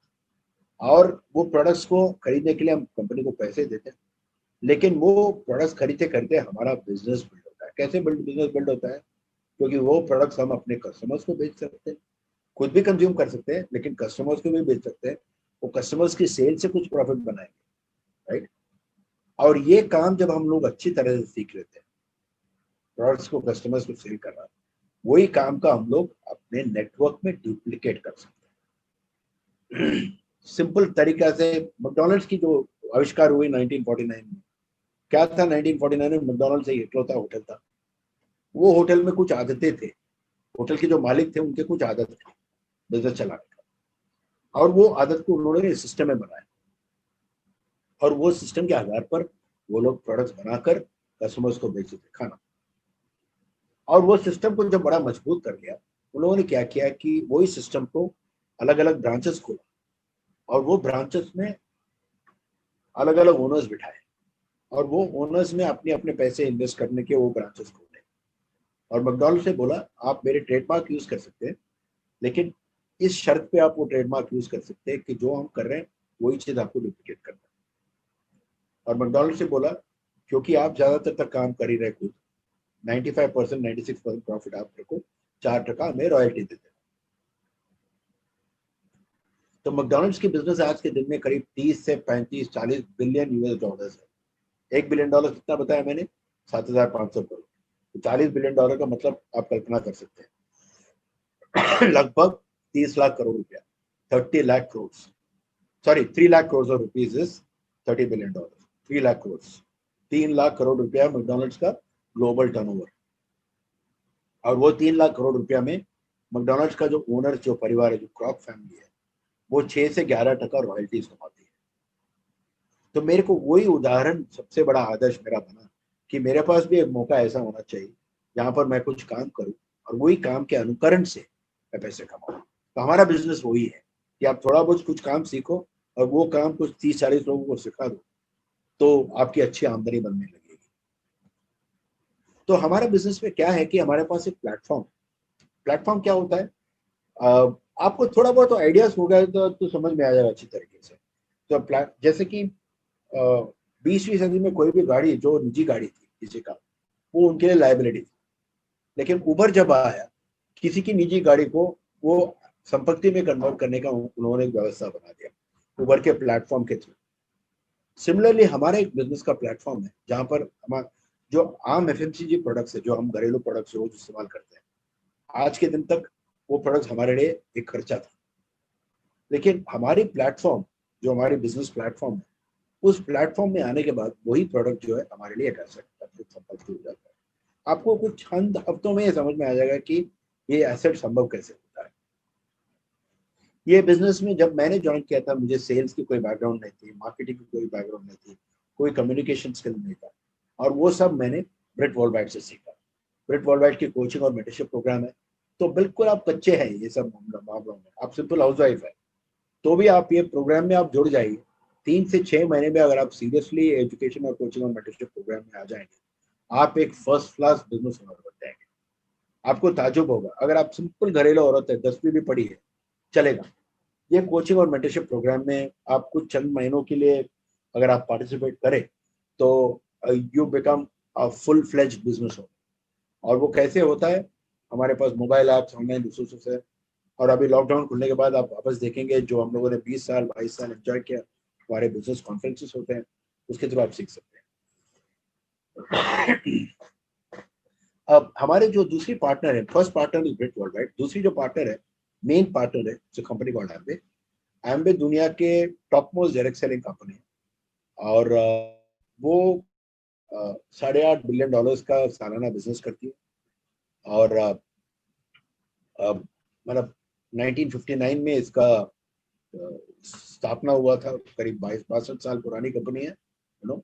और वो प्रोडक्ट्स को खरीदने के लिए हम कंपनी को पैसे देते हैं। लेकिन वो प्रोडक्ट्स खरीदते खरीदते हमारा बिजनेस बिल्ड होता है। कैसे बिजनेस बिल्ड होता है? क्योंकि वो प्रोडक्ट्स हम अपने कस्टमर्स को बेच सकते हैं, खुद भी कंज्यूम कर सकते हैं, लेकिन कस्टमर्स को भी बेच सकते हैं। वो कस्टमर्स की सेल से कुछ प्रॉफिट बनाएंगे, राइट? और ये काम जब हम लोग अच्छी तरह से सीख लेते हैं, प्रोडक्ट्स को कस्टमर्स को सेल करना, वही काम का हम लोग अपने नेटवर्क में डुप्लीकेट कर सकते हैं। सिंपल तरीका से मैकडॉनल्ड्स की जो आविष्कार हुई 1949 में, क्या था? 1949 में मैकडॉनल्ड्स एक इकलौता होटल था। वो होटल में कुछ आदतें थे, होटल के जो मालिक थे उनके कुछ आदत थे बिजनेस चलाने का, और वो आदत को उन्होंने सिस्टम में बनाया, और वो सिस्टम के आधार पर वो लोग प्रोडक्ट्स बनाकर कस्टमर्स को बेचते थे खाना। और वो सिस्टम को जब बड़ा मजबूत कर लिया, उन लोगों ने क्या किया कि वही सिस्टम को अलग अलग ब्रांचेस खोला, और वो ब्रांचेस में अलग अलग ओनर्स बिठाए, और वो ओनर्स में अपने अपने पैसे इन्वेस्ट करने के वो ब्रांचेस खोले। और मैकडॉनल्ड से बोला, आप मेरे ट्रेडमार्क यूज कर सकते हैं, लेकिन इस शर्त पे आप वो ट्रेडमार्क यूज कर सकते हैं कि जो हम कर रहे हैं वही चीज आपको डुप्लीकेट करना है। और मैकडॉनल्ड से बोला, क्योंकि आप ज्यादातर तक काम कर ही रहे खुद, 95% 96% प्रॉफिट आप रखो, 4% हमें रॉयल्टी देते। तो मैकडॉनल्ड्स की बिजनेस आज के दिन में करीब 30 से 35 40 बिलियन यूएस डॉलर्स है। $1 बिलियन कितना बताया मैंने? 7,500 करोड़। तो $40 बिलियन का मतलब आप कल्पना कर सकते हैं। लगभग 30 लाख करोड़ रुपया, 30 lakh crore, sorry 3 lakh crore of rupees is $30 billion. 3 lakh crore, 3 lakh crore रुपया मैकडॉनल्ड्स का ग्लोबल टर्नओवर। और वो 3 लाख करोड़ रुपया में मैकडॉनल्ड्स का जो ओनर, जो परिवार है, जो क्रॉप फैमिली है, वो 6 से 11% रॉयल्टीज कमाती है। तो मेरे को वही उदाहरण सबसे बड़ा आदर्श मेरा बना कि मेरे पास भी एक मौका ऐसा होना चाहिए जहां पर मैं कुछ काम करूं, और वही काम के अनुकरण से मैं पैसे कमाऊं। तो हमारा बिजनेस वही है कि आप थोड़ा बहुत कुछ काम सीखो, और वो काम कुछ 30-40 लोगों को सिखा दो, तो आपकी अच्छी आमदनी बनने लगेगी। तो हमारा बिजनेस में क्या है कि हमारे पास एक प्लेटफॉर्म। प्लेटफॉर्म क्या होता है? आपको थोड़ा बहुत आइडियाज होगा तो समझ में आ जाएगा अच्छी तरीके से। तो जैसे कि 20वीं सदी में कोई भी गाड़ी जो निजी गाड़ी थी किसी का, वो उनके लिए लाइबिलिटी थी। लेकिन उबर जब आया, किसी की निजी गाड़ी को वो संपत्ति में कन्वर्ट करने का उन्होंने एक व्यवस्था बना दिया उबर के प्लेटफॉर्म के थ्रू। सिमिलरली हमारा एक बिजनेस का प्लेटफॉर्म है जहां पर हमारा जो आम एफएमसीजी प्रोडक्ट्स है, जो हम घरेलू प्रोडक्ट्स रोज इस्तेमाल करते हैं, आज के दिन तक वो प्रोडक्ट्स हमारे लिए एक खर्चा था। लेकिन हमारी प्लेटफॉर्म, जो हमारी बिजनेस प्लेटफॉर्म है, उस प्लेटफॉर्म में आने के बाद वही प्रोडक्ट जो है हमारे लिए एक एसेट संपत्ति हो जाता है। आपको कुछ चंद हफ्तों में ये समझ में आ जाएगा कि ये एसेट संभव कैसे होता है। ये बिजनेस में जब मैंने ज्वाइन किया था, मुझे सेल्स की कोई बैकग्राउंड नहीं थी, मार्केटिंग की कोई बैकग्राउंड नहीं थी, कोई कम्युनिकेशन स्किल नहीं था, और वो सब मैंने ब्रेट वॉलबैट से सीखा। ब्रिट वर्ल्डवाइड की कोचिंग और मेंटरशिप प्रोग्राम है। तो बिल्कुल आप कच्चे हैं ये सब मामलों में, आप सिंपल हाउसवाइफ है तो भी आप ये प्रोग्राम में आप जुड़ जाइए। 3 से 6 महीने में अगर आप सीरियसली एजुकेशन और कोचिंग और मेंटरशिप प्रोग्राम में आ जाएंगे, आप एक फर्स्ट क्लास बिजनेस ओनर बन जाएंगे। आपको ताजुब होगा, अगर आप सिंपल घरेलू औरत है, 10वीं भी पढ़ी है, चलेगा। ये कोचिंग और मेंटरशिप प्रोग्राम में आप कुछ चंद महीनों के लिए अगर आप पार्टिसिपेट करें तो you become a full fledged business owner. और वो कैसे होता है, हमारे पास मोबाइल ऐप्स, ऑनलाइन रिसोर्सेस है। और अभी लॉकडाउन खुलने के बाद आप वापस देखेंगे जो हम लोगों ने 20 साल 22 साल एंजॉय किया, हमारे बिजनेस कॉन्फ्रेंसेस होते हैं, उसके थ्रू आप सीख सकते हैं। अब हमारे जो दूसरी पार्टनर है, first partner is Brit World, right. दूसरी जो पार्टनर है, मेन पार्टनर है, जो कंपनी कॉल्ड एम्बे। एम्बे दुनिया के top most direct selling company है और वो $8.5 बिलियन का सालाना बिजनेस करती है। और मतलब 1959 में इसका स्थापना हुआ था, करीब 22-62 साल पुरानी कंपनी है, यू नो।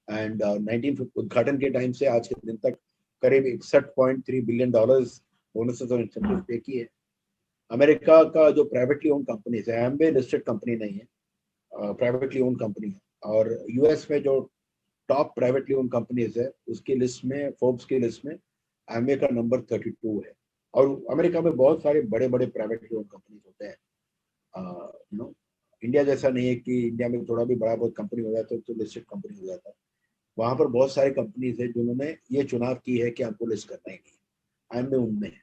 एंड 19 उद्घाटन के टाइम से आज के दिन तक करीब $61.3 बिलियन बोनसेस और इंसेंटिव पे किए। अमेरिका का जो प्राइवेटली ओन कंपनी है, एम्बे लिस्टेड कंपनी नहीं है, प्राइवेटली ओन कंपनी है। और यूएस में जो टॉप प्राइवेटली ओन कंपनीज है उसकी लिस्ट में, फोर्ब्स की लिस्ट में एम्बे का नंबर 32 है। और अमेरिका में बहुत सारे बड़े बड़े प्राइवेटली ओन कंपनीज होते हैं, यू नो। इंडिया जैसा नहीं है कि इंडिया में थोड़ा भी बड़ा बहुत कंपनी हो जाता है तो लिस्टेड कंपनी हो जाता है। वहां पर बहुत सारे कंपनीज है जिन्होंने ये चुनाव की है कि हमको लिस्ट करना ही नहीं, एम्बे उनमें है,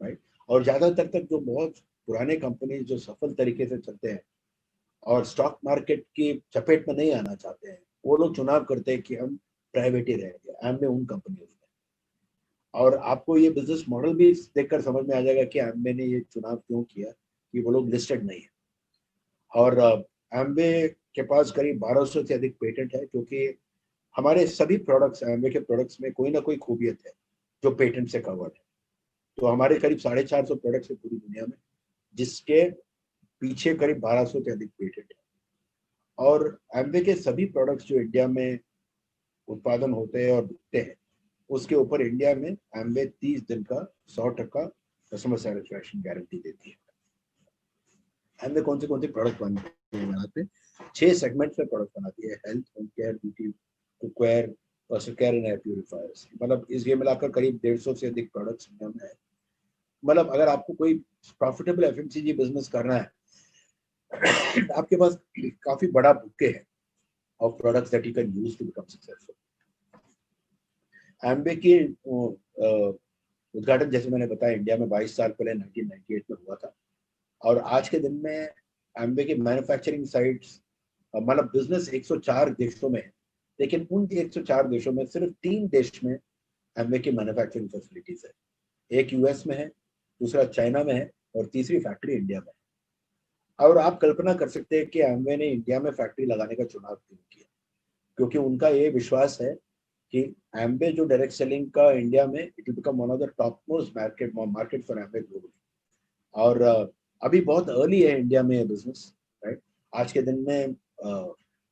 राइट। और ज्यादातर तक जो बहुत पुराने कंपनी जो सफल तरीके से चलते हैं और स्टॉक मार्केट की चपेट में नहीं आना चाहते हैं, वो लोग चुनाव करते हैं कि हम प्राइवेट ही रहेंगे, एम्बे उन कंपनियों में। और आपको ये बिजनेस मॉडल भी देखकर समझ में आ जाएगा कि एम्बे ने ये चुनाव क्यों किया, कि वो लोग लिस्टेड नहीं है। और एम्बे के पास करीब 1200 से अधिक पेटेंट है, क्योंकि हमारे सभी प्रोडक्ट्स, एम्बे के प्रोडक्ट्स में कोई ना कोई खूबियत है जो पेटेंट से कवर्ड है। तो हमारे करीब 450 प्रोडक्ट्स है पूरी दुनिया में, जिसके पीछे करीब 1200 से अधिक पेटेंट है। और एम्बे के सभी प्रोडक्ट्स जो इंडिया में उत्पादन होते हैं और बिकते हैं, उसके ऊपर इंडिया में एम्बे 30 दिन का 100% कस्टमर सेटिस्फैक्शन गारंटी देती है। एम्बे कौन से प्रोडक्ट बनाते हैं? 6 सेगमेंट्स में प्रोडक्ट बनाती है, health, home care, beauty, cookware, personal care and air purifiers. मतलब इसलिए मिलाकर करीब 150 से अधिक प्रोडक्ट्स इंडिया में है। मतलब अगर आपको कोई प्रॉफिटेबल एफएमसीजी बिजनेस करना है, आपके पास काफी बड़ा बुके है of products that you can use to become successful. एम्बे की उद्घाटन, जैसे मैंने बताया, इंडिया में 22 साल पहले 1998 में हुआ था। और आज के दिन में एम्बे की मैन्युफैक्चरिंग साइट्स, मतलब बिजनेस 104 देशों में है, लेकिन उन 104 देशों में सिर्फ 3 देश में एम्बे की मैन्युफैक्चरिंग फैसिलिटीज है। एक यूएस में है, दूसरा चाइना में है, और तीसरी फैक्ट्री इंडिया में है। और आप कल्पना कर सकते हैं कि एम्बे ने इंडिया में फैक्ट्री लगाने का चुनाव क्यों किया, क्योंकि उनका ये विश्वास है कि एम्बे जो डायरेक्ट सेलिंग का इंडिया में, it will become one of the top most market for एम्बे globally. और अभी बहुत अर्ली है इंडिया में ये बिजनेस, राइट। आज के दिन में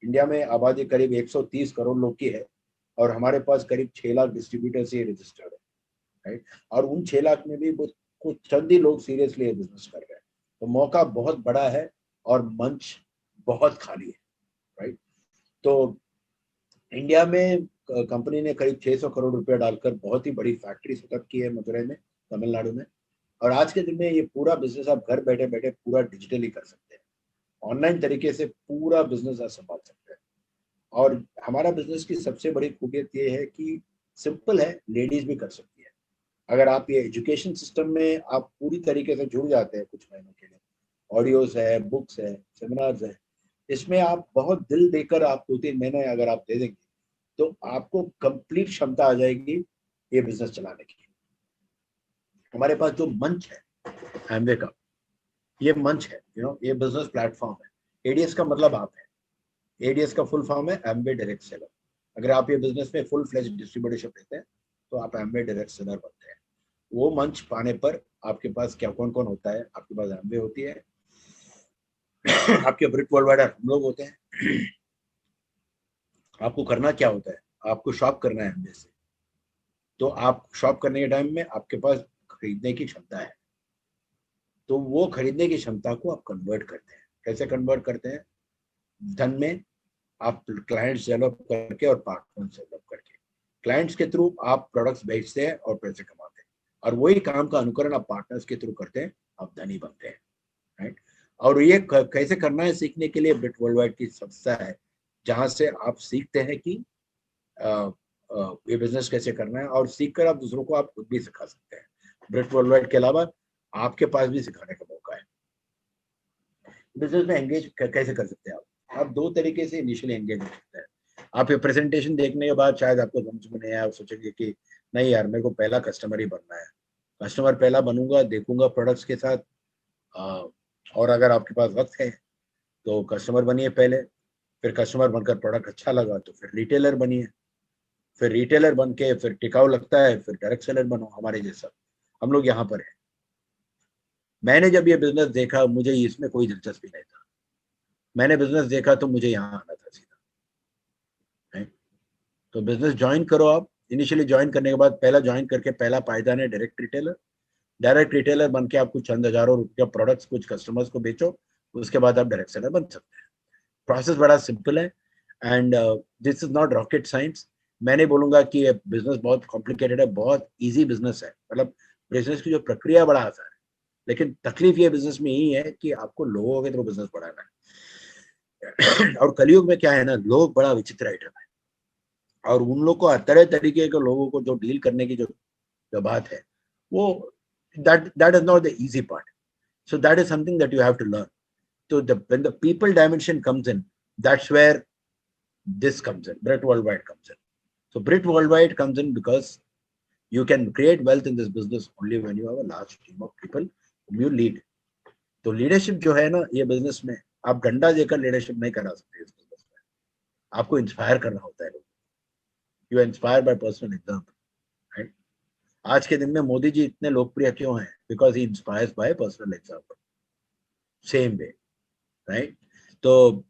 इंडिया में आबादी करीब 130 करोड़ लोग की है, और हमारे पास करीब 6 लाख डिस्ट्रीब्यूटर्स ये रजिस्टर्ड है, राइट। और उन 6 लाख में भी कुछ चंद ही लोग सीरियसली ये बिजनेस कर रहे हैं। तो मौका बहुत बड़ा है और मंच बहुत खाली है, राइट। तो इंडिया में कंपनी ने करीब 600 करोड़ रुपया डालकर बहुत ही बड़ी फैक्ट्री सेटअप की है मदुरई में, तमिलनाडु में। और आज के दिन में ये पूरा बिजनेस आप घर बैठे बैठे पूरा डिजिटली कर सकते हैं, ऑनलाइन तरीके से पूरा बिजनेस आप संभाल सकते हैं। और हमारा बिजनेस की सबसे बड़ी खूबियत ये है कि सिंपल है, लेडीज भी कर सकती है। अगर आप ये एजुकेशन सिस्टम में आप पूरी तरीके से जुड़ जाते हैं कुछ महीनों के लिए, ऑडियोज है, बुक्स है, सेमिनार्स है, इसमें आप बहुत दिल देकर आप 2-3 महीने अगर आप दे देंगे तो आपको कंप्लीट क्षमता आ जाएगी ये बिजनेस चलाने की। हमारे पास जो मंच है एम्बे का, ये मंच है, ये बिजनेस प्लेटफॉर्म है। एडीएस का मतलब आप है, एडीएस का फुल फॉर्म है एम्बे डायरेक्ट सेलर। अगर आप ये बिजनेस में फुल फ्लेज डिस्ट्रीब्यूटरशिप लेते हैं तो आप एम्बे डायरेक्ट सेलर बनते हैं। वो मंच पाने पर आपके पास क्या कौन कौन होता है? आपके पास एम्बे होती है, आपके ब्रिट वर्ल्ड हम लोग होते हैं। आपको करना क्या होता है? आपको शॉप करना है एम्बे से, तो आप शॉप करने के टाइम में आपके पास खरीदने की क्षमता है, तो वो खरीदने की क्षमता को आप कन्वर्ट करते हैं। कैसे कन्वर्ट करते हैं? धन में आप क्लाइंट्स डेवलप करके और पार्टनर्स डेवलप करके, क्लाइंट्स के थ्रू आप प्रोडक्ट्स बेचते हैं और पैसे कमाते हैं, और वही काम का अनुकरण आप पार्टनर्स के थ्रू करते हैं, आप धनी बनते हैं, राइट। और ये कैसे करना है सीखने के लिए ब्रिट वर्ल्ड वाइड की संस्था है, जहां से आप सीखते हैं कि ये बिजनेस कैसे करना है, और सीख कर आप दूसरों को आप खुद भी सिखा सकते हैं। ब्रिट वर्ल्ड वाइड के अलावा आपके पास भी सिखाने का मौका है। बिजनेस में एंगेज कैसे कर सकते हैं आप दो तरीके से इनिशियली एंगेज हो सकते हैं। आप ये प्रेजेंटेशन देखने के बाद शायद आपको समझ में नहीं आया, आप सोचेंगे कि नहीं यार मेरे को पहला कस्टमर ही बनना है, कस्टमर पहला बनूंगा, देखूंगा प्रोडक्ट्स के साथ, और अगर आपके पास वक्त है तो कस्टमर बनिए पहले, फिर कस्टमर बनकर प्रोडक्ट अच्छा लगा तो फिर रिटेलर बनिए, फिर रिटेलर बन के फिर टिकाऊ लगता है फिर डायरेक्ट सेलर बनो, हमारे जैसा। हम लोग यहाँ पर है। मैंने जब ये बिजनेस देखा मुझे इसमें कोई दिलचस्पी नहीं था, मैंने बिजनेस देखा तो मुझे यहाँ आना था सीधा, है? तो बिजनेस ज्वाइन करो आप। इनिशियली ज्वाइन करने के बाद पहला ज्वाइन करके पहला पायदान है डायरेक्ट रिटेलर। डायरेक्ट रिटेलर बन के आप कुछ चंद हजारों रुपया प्रोडक्ट्स कुछ कस्टमर्स को बेचो, उसके बाद आप डायरेक्ट सेलर बन सकते हैं। प्रोसेस बड़ा सिंपल है, and this is not rocket science. मैं नहीं बोलूंगा कि ये बिजनेस बहुत कॉम्प्लिकेटेड है, बहुत इजी बिजनेस है। मतलब बिजनेस की जो प्रक्रिया बड़ा आसान है, लेकिन तकलीफ ये बिजनेस में यही है कि आपको लोगों के थ्रू बिजनेस बढ़ाना है। और कलयुग में क्या है ना, लोग बड़ा विचित्र आइटम है, और उन लोग को तरह तरीके के लोगों को जो डील करने की जो बात है, वो that is not the easy part. So that is something that you have to learn. So when the people dimension comes in, that's where this comes in. Brit Worldwide comes in. So Brit Worldwide comes in because you can create wealth in this business only when you have a large team of people whom you lead. तो leadership जो है ना ये business में, आप डंडा देकर leadership नहीं करा सकते इस बिजनेस में, आपको इंस्पायर करना होता है लोग। You are inspire by personal example, right. आज के दिन में मोदी जी इतने लोकप्रिय क्यों हैं? Because he inspires bye personal example. Same way, right. तो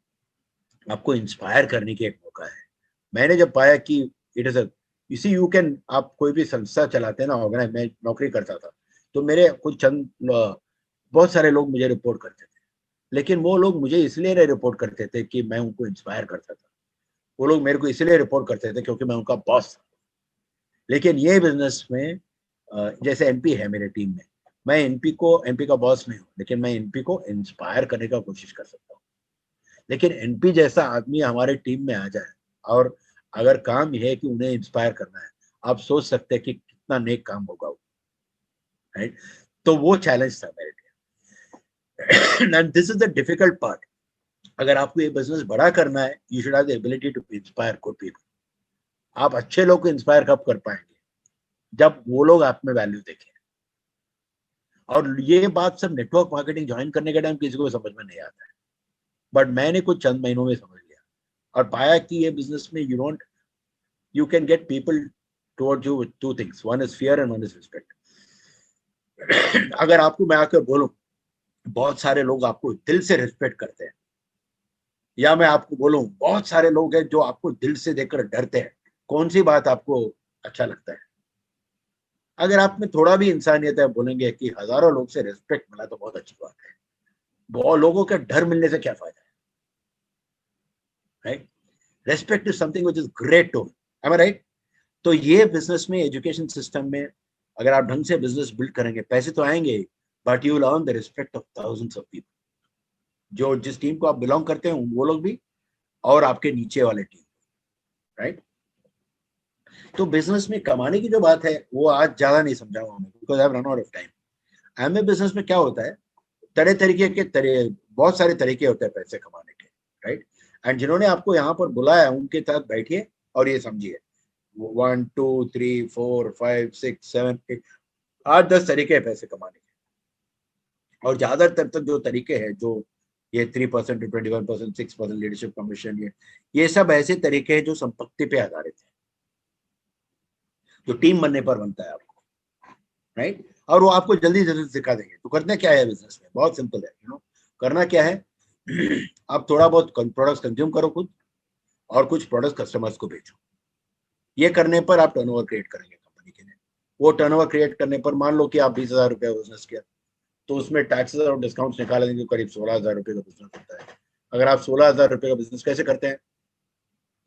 आपको इंस्पायर करने की एक मौका है। मैंने जब पाया कि इट इज इसी यू कैन, आप कोई भी संस्था चलाते हैं ना, ऑर्गेनाइज, मैं नौकरी करता था तो मेरे कुछ चंद बहुत सारे लोग मुझे रिपोर्ट करते थे, लेकिन वो लोग मुझे इसलिए नहीं रिपोर्ट करते थे कि मैं उनको इंस्पायर करता था, वो लोग मेरे को इसलिए रिपोर्ट करते थे क्योंकि मैं उनका बॉस था। लेकिन ये बिजनेस में जैसे एमपी है मेरे टीम में, मैं एमपी का बॉस नहीं हूँ, लेकिन मैं एमपी को इंस्पायर करने का कोशिश कर सकता हूँ। लेकिन एनपी जैसा आदमी हमारे टीम में आ जाए, और अगर काम यह है कि उन्हें इंस्पायर करना है, आप सोच सकते हैं कि कितना नेक काम होगा वो, राइट। तो वो चैलेंज था मेरे लिए, and this is the difficult part. अगर आपको ये बिजनेस बड़ा करना है, you should have the ability to inspire good people. आप अच्छे लोग को इंस्पायर कब कर पाएंगे? जब वो लोग आप में वैल्यू देखें। और ये बात सब नेटवर्क मार्केटिंग ज्वाइन करने के टाइम किसी को समझ में नहीं आता है, बट मैंने कुछ चंद महीनों में समझ लिया और पाया कि ये बिजनेस में you can get people towards you with two things. One is fear and one is respect. अगर आपको मैं आकर बोलूं बहुत सारे लोग आपको दिल से रिस्पेक्ट करते हैं, या मैं आपको बोलूं बहुत सारे लोग हैं जो आपको दिल से देखकर डरते हैं, कौन सी बात आपको अच्छा लगता है? अगर आप में थोड़ा भी इंसानियत है, बोलेंगे कि हजारों लोग से रिस्पेक्ट मिला तो बहुत अच्छी बात है, बहुत लोगों के डर मिलने से क्या फायदा है, right. Respect is something which is great too, am I right? तो ये बिजनेस में, एजुकेशन सिस्टम में अगर आप ढंग से बिजनेस बिल्ड करेंगे, पैसे तो आएंगे, but you will earn the respect of thousands of people. जो जिस टीम को आप बिलोंग करते हैं वो लोग भी, और आपके नीचे वाले टीम, राइट। तो बिजनेस में कमाने की जो बात है वो आज ज्यादा नहीं समझाऊंगा मैं, because I have run out of time. MA business में क्या होता है, तरह तरीके के बहुत सारे तरीके होते हैं पैसे कमाने के, राइट। एंड जिन्होंने आपको यहाँ पर बुलाया उनके साथ बैठिए और ये समझिए 1 2 3 4 5 6 7 8 8-10 तरीके हैं पैसे कमाने के। और ज्यादातर तक जो तरीके हैं, जो ये 3% to 21%, 6% लीडरशिप कमीशन, ये सब ऐसे तरीके हैं जो संपत्ति पे आधारित है, जो टीम बनने पर बनता है आपको, राइट। और वो आपको जल्दी जल्दी सिखा देंगे। तो करना क्या है बिजनेस में, बहुत सिंपल है, करना क्या है, आप थोड़ा बहुत प्रोडक्ट्स कंज्यूम करो खुद, और कुछ प्रोडक्ट्स कस्टमर्स को बेचो। ये करने पर आप टर्नओवर क्रिएट करेंगे कंपनी वो टर्नओवर क्रिएट करने पर मान लो कि आप 20,000 रुपये बिजनेस किया, तो उसमें टैक्सेस और डिस्काउंट्स निकालेंगे तो करीब 16,000 रुपये का बिजनेस होता है। अगर आप 16,000 रुपये का बिजनेस कैसे करते हैं,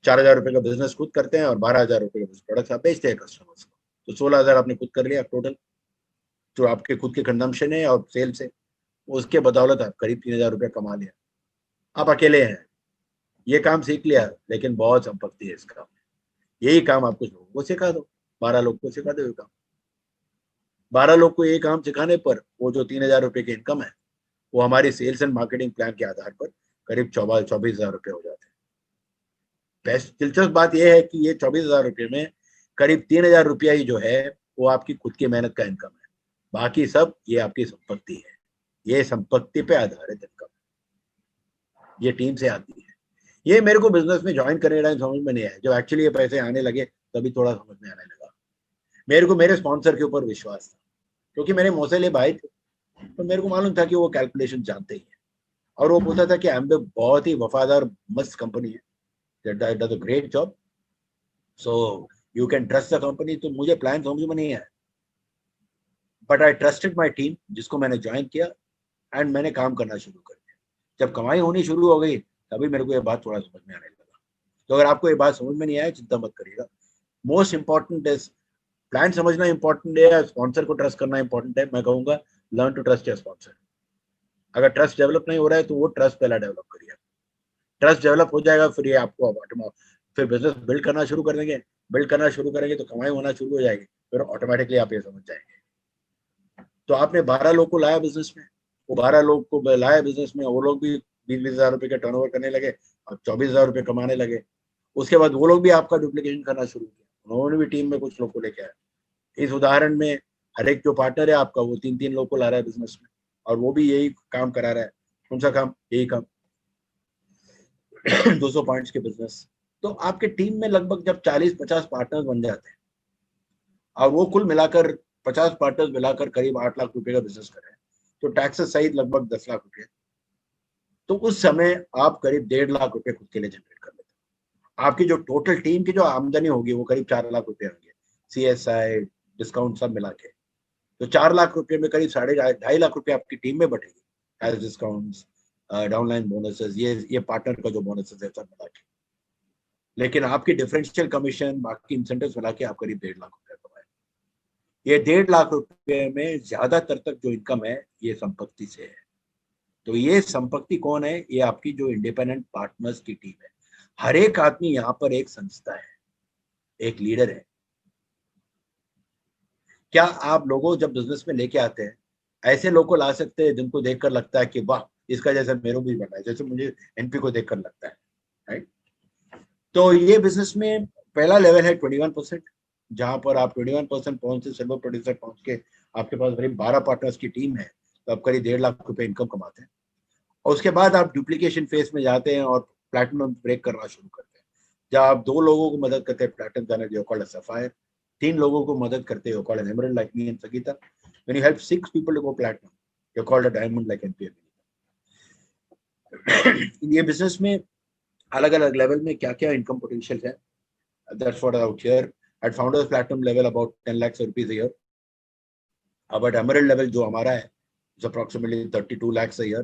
4,000 रुपये का बिजनेस खुद करते हैं और 12,000 रुपये का प्रोडक्ट आप बेचते हैं कस्टमर्स को, तो 16,000 आपने खुद कर लिया टोटल, जो आपके खुद के कंजम्पशन है और सेल्स है, उसके बदौलत आप करीब 3,000 रुपये कमा लिया। आप अकेले हैं, ये काम सीख लिया, लेकिन बहुत संपत्ति है इस काम में। यही काम आप कुछ लोगों को सिखा दो, 12 लोग को सिखा दो ये काम। 12 लोग को ये काम सिखाने पर वो जो 3,000 रुपये की इनकम है, वो हमारी सेल्स एंड मार्केटिंग प्लान के आधार पर करीब 24,000 रुपये हो जाते हैं। बेस्ट दिलचस्प बात यह है कि ये 24,000 रुपये में करीब 3,000 रुपया ही जो है वो आपकी खुद की मेहनत का इनकम है, बाकी सब ये आपकी संपत्ति है। ये संपत्ति पे आधारित इनकम, ये टीम से आती है। ये मेरे को बिजनेस में ज्वाइन करने टाइम समझ में नहीं आया, जब एक्चुअली ये पैसे आने लगे तभी थोड़ा समझ में आने लगा। मेरे को मेरे स्पॉन्सर के ऊपर विश्वास था, क्योंकि मेरे मौसेले भाई थे, तो मेरे को मालूम था कि वो कैलकुलेशन जानते ही है, और वो बोलता था कि एम्बे बहुत ही वफादार मस्त कंपनी है, that does a great job, so you can trust the company। तो मुझे प्लान समझ में नहीं आया, but I trusted my team, जिसको मैंने ज्वाइन किया, एंड मैंने काम करना शुरू कर दिया। जब कमाई होनी शुरू हो गई तभी मेरे को ये बात थोड़ा समझ में आने लगा। तो अगर आपको ये बात समझ में नहीं आया, चिंता मत करिएगा। मोस्ट इंपॉर्टेंट इज प्लान समझना इंपॉर्टेंट है, स्पॉन्सर को ट्रस्ट करना इंपॉर्टेंट है। मैं कहूंगा learn to trust your sponsor. अगर ट्रस्ट डेवलप नहीं हो रहा है तो वो ट्रस्ट पहला डेवलप करिए। ट्रस्ट डेवलप हो जाएगा, फिर ये आपको फिर बिजनेस बिल्ड करना शुरू कर देंगे। बिल्ड करना शुरू करेंगे तो कमाई होना शुरू हो जाएगी, फिर ऑटोमेटिकली आप ये समझ जाएंगे। तो आपने 12 लोग को लाया बिजनेस में, वो 12 लोग को लाया बिजनेस में, वो लोग भी 20,000 रुपए का टर्नओवर करने लगे और 24,000 रुपए कमाने लगे। उसके बाद वो लोग भी आपका डुप्लीकेशन करना शुरू किया, उन्होंने भी टीम में कुछ लोग को लेके आया। इस उदाहरण में हर एक जो पार्टनर है आपका, वो 3-3 लोग को ला रहा है बिजनेस में, और वो भी यही काम करा रहा है। कौन सा काम? यही काम 200 पॉइंट्स के बिजनेस। तो आपके टीम में लगभग जब 40-50 पार्टनर्स बन जाते हैं, और वो कुल मिलाकर 50 पार्टनर्स मिलाकर करीब 8 लाख रुपए का बिजनेस कर रहे हैं, तो टैक्सेस सहित लगभग 10 लाख रुपए, तो उस समय आप करीब 1.5 लाख रुपए खुद के लिए जनरेट कर लेते हैं। आपकी जो टोटल टीम की जो आमदनी होगी वो करीब 4 लाख रुपए होंगे, CSI डिस्काउंट सब मिला के। तो 4 लाख रुपए में करीब 2.5 लाख रुपए आपकी टीम में बटेगी एज डिस्काउंट्स, डाउनलाइन बोनसेस, ये पार्टनर का जो बोनसेस है सब मिला के। लेकिन आपकी डिफरेंशियल कमीशन, बाकी इंसेंटिव मिला के आप करीब 1.5 लाख रुपए कमाए। ये 1.5 लाख रुपए में ज्यादातर तक जो इनकम है ये संपत्ति से है। तो ये संपत्ति कौन है? ये आपकी जो इंडिपेंडेंट पार्टनर्स की टीम है। हर एक आदमी यहाँ पर एक संस्था है, एक लीडर है। क्या आप लोगों जब बिजनेस में लेके आते हैं, ऐसे लोग को ला सकते हैं जिनको देखकर लगता है कि वाह, इसका जैसा मेरे भी बनना है, जैसे मुझे एनपी को देखकर लगता है, राइट? तो ये बिजनेस में पहला लेवल है 21%, जहां पर आप 21% पहुंच से सिल्वर प्रोड्यूसर पहुंच के आपके पास करीब 12 पार्टनर्स की टीम है, तो आप करीब 1.5 लाख रुपए इनकम कमाते हैं। और उसके बाद आप डुप्लीकेशन फेज में जाते हैं और प्लैटिनम ब्रेक करना शुरू करते हैं, जहाँ आप 2 लोगों को मदद करते हैं प्लैटिनम जाने, जो कॉल्ड सफायर, 3 लोगों को मदद करते हैं, called emerald like me and Sangeeta. When you help 6 people to go platinum, you called a diamond like NP. ये बिजनेस में अलग अलग लेवल में क्या क्या इनकम पोटेंशियल है, that's what out here. At founders platinum level about 10 lakh rupees a year। अब at emerald level जो हमारा है, it's approximately 32 lakhs a year।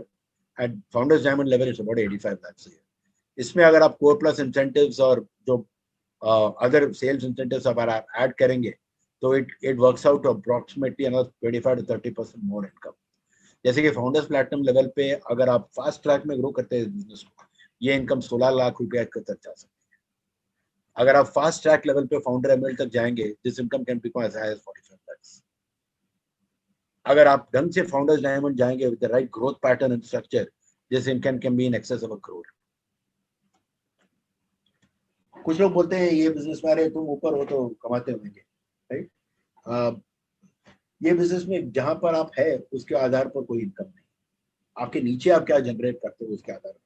At founders diamond level it's about 85 lakhs a year। इसमें अगर आप core plus incentives और जो other sales incentives अगर आप ऐड करेंगे तो it works out approximately another 25 to 30% more income. जैसे कि फाउंडर्स प्लैटिनम लेवल पे अगर आप फास्ट ट्रैक में ग्रो करते हैं बिजनेस को, ये इनकम 16 लाख रुपया तक जा सकती है। अगर आप फास्ट ट्रैक लेवल पे फाउंडर एमएल तक जाएंगे, this income can become as high as 45 lakhs। अगर आप ढंग से फाउंडर्स डायमंड जाएंगे with the right growth pattern and structure, this income can be in excess of 1 crore। कुछ लोग बोलते हैं ये बिजनेस में, अरे तुम ऊपर हो तो कमाते होंगे, राइट? ये बिजनेस में जहां पर आप है उसके आधार पर कोई इनकम नहीं, आपके नीचे आप क्या जनरेट करते हो उसके आधार पर।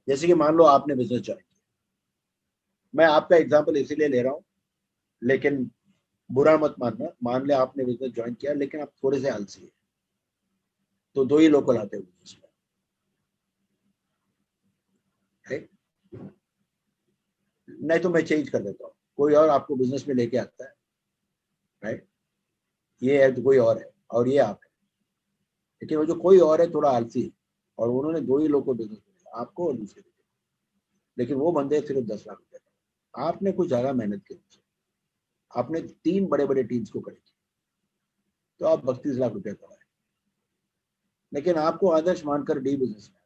जैसे कि मान लो आपने बिजनेस ज्वाइन किया, मैं आपका एग्जांपल इसीलिए ले रहा हूँ, लेकिन बुरा मत मानना। मान ले आपने बिजनेस ज्वाइन किया लेकिन आप थोड़े से आलसी है, तो 2 ही लोग को लाते हो बिजनेस में, राइट? नहीं तो मैं चेंज कर देता हूँ, कोई और आपको बिजनेस में लेके आता है, राइट? ये है तो कोई और है, और ये आप है। लेकिन वो जो कोई और है थोड़ा आलसी है, और उन्होंने 2 ही लोग को बिजनेस दिया, आपको और दूसरे को। लेकिन वो बंदे सिर्फ 10 लाख रुपए का। आपने कुछ ज्यादा मेहनत की, आपने 3 बड़े बड़े टीम्स को खड़े किया, तो आप 32 लाख रुपए कमाए। लेकिन आपको आदर्श मानकर डी बिजनेस में,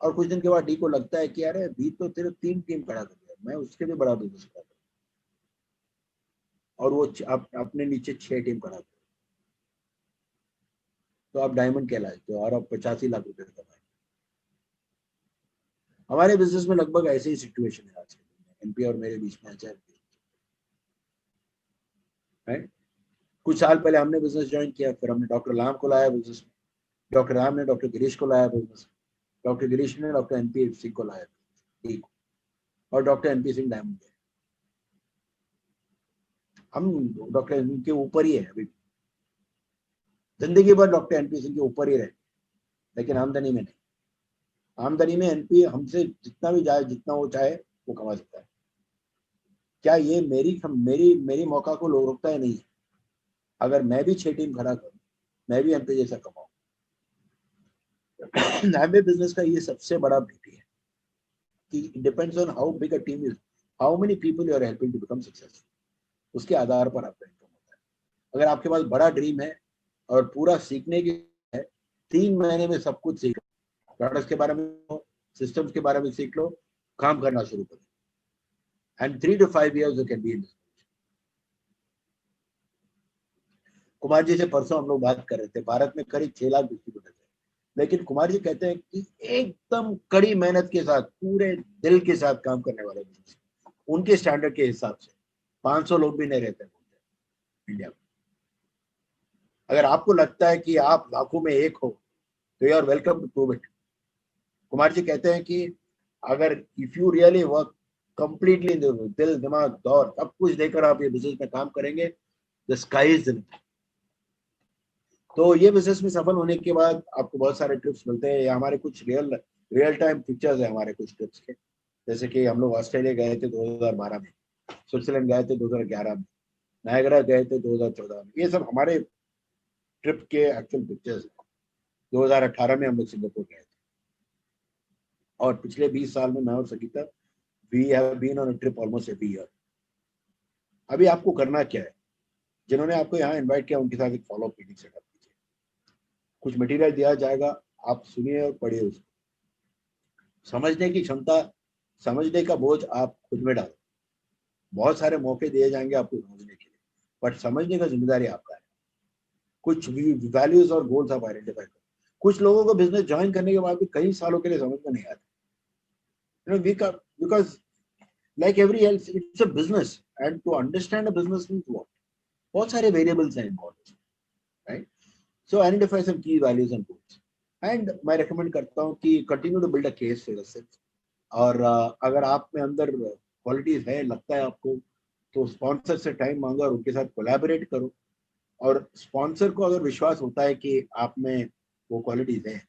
और कुछ दिन के बाद डी को लगता है कि अरे बी तो तेरे 3 टीम खड़ा कर दिया, मैं उसके भी बड़ा बिजनेस कर, और वो अपने नीचे 6 टीम खड़ा कर, तो आप डायमंड कहलाए, तो और आप 85 लाख रुपए कमाए। हमारे बिजनेस में लगभग ऐसे ही सिचुएशन है आज के, एनपी और मेरे बीच में है। कुछ साल पहले हमने बिजनेस ज्वाइन किया, फिर हमने डॉक्टर राम को लाया बिजनेस में, डॉक्टर राम ने डॉक्टर गिरीश को लाया बिजनेस में, डॉक्टर गिरीश ने डॉक्टर एनपी सिंह को लाया, और डॉक्टर एनपी सिंह डायमंड है। हम डॉक्टर एनपी के ऊपर ही है अभी, जिंदगी भर डॉक्टर एनपी सिंह के ऊपर ही रहे, लेकिन आमदनी में नहीं। आमदनी में एनपी हमसे जितना भी जाए, जितना वो चाहे वो कमा सकता है। क्या ये मेरी मेरी मौका को लोग रोकता है? नहीं। अगर मैं भी 6 टीम खड़ा करूं, मैं भी एमपी जैसा कमाऊं। एमबी बिजनेस का ये सबसे बड़ा ब्यूटी है कि it depends on how big a team is, how many people you are helping to become successful. उसके आधार पर आपका इनकम होता है। अगर आपके पास बड़ा ड्रीम है और पूरा सीखने की है, 3 महीने में सब कुछ सीख लो, प्रोडक्ट्स के बारे में, सिस्टम्स के बारे में सीख लो, काम करना शुरू करो, and 3 to 5 years you can be in. Kumar ji से परसों हम लोग बात कर रहे थे, भारत में करीब 6 लाख डिस्ट्रीब्यूटर है, लेकिन कुमार जी कहते हैं कि एकदम कड़ी मेहनत के साथ, पूरे दिल के साथ काम करने वाले बिजनेस, उनके स्टैंडर्ड के हिसाब से 500 लोग भी नहीं रहते इंडिया में। अगर आपको लगता है कि आप लाखों में एक हो, तो you are welcome to prove it. Kumar ji कहते हैं कि अगर if you really work completely, दिल दिमाग दौर सब कुछ देकर आप ये बिजनेस में काम करेंगे, the sky is the limit. तो ये बिजनेस में सफल होने के बाद आपको बहुत सारे ट्रिप्स मिलते हैं, या हमारे कुछ रियल टाइम पिक्चर्स है हमारे कुछ ट्रिप्स के। जैसे कि हम लोग ऑस्ट्रेलिया गए थे 2012 में, स्विट्जरलैंड गए थे 2011 में, नायगरा गए थे 2014 में। ये सब हमारे ट्रिप के एक्चुअल पिक्चर्स हैं। 2018 में हम लोग सिंगापुर गए थे, और पिछले 20 साल में मैं और Sangeeta we have been on a trip almost every year. अभी आपको करना क्या है? जिन्होंने आपको यहाँ इनवाइट किया उनके साथ एक फॉलो अप मीटिंग सेटअप कीजिए। कुछ मटेरियल दिया जाएगा, आप सुनिए और पढ़िए उसको। समझने की क्षमता, समझने का बोझ आप खुद में डालो। बहुत सारे मौके दिए जाएंगे आपको समझने के लिए, बट समझने का जिम्मेदारी आपका है। कुछ वैल्यूज और गोल्स आप आइडेंटिफाई करो। कुछ लोगों को बिजनेस ज्वाइन करने के बाद भी कई सालों के लिए समझ में नहीं आता, because like every else it's a business, and to understand a business means what, बहुत सारे variables हैं involved, right? So identify some key values and goals, and मैं recommend करता हूँ कि continue to build a case for yourself। और अगर आप में अंदर क्वालिटीज है, लगता है आपको, तो स्पॉन्सर से टाइम मांगो और उनके साथ कोलैबोरेट करो। और स्पॉन्सर को अगर विश्वास होता है कि आप में वो क्वालिटीज है,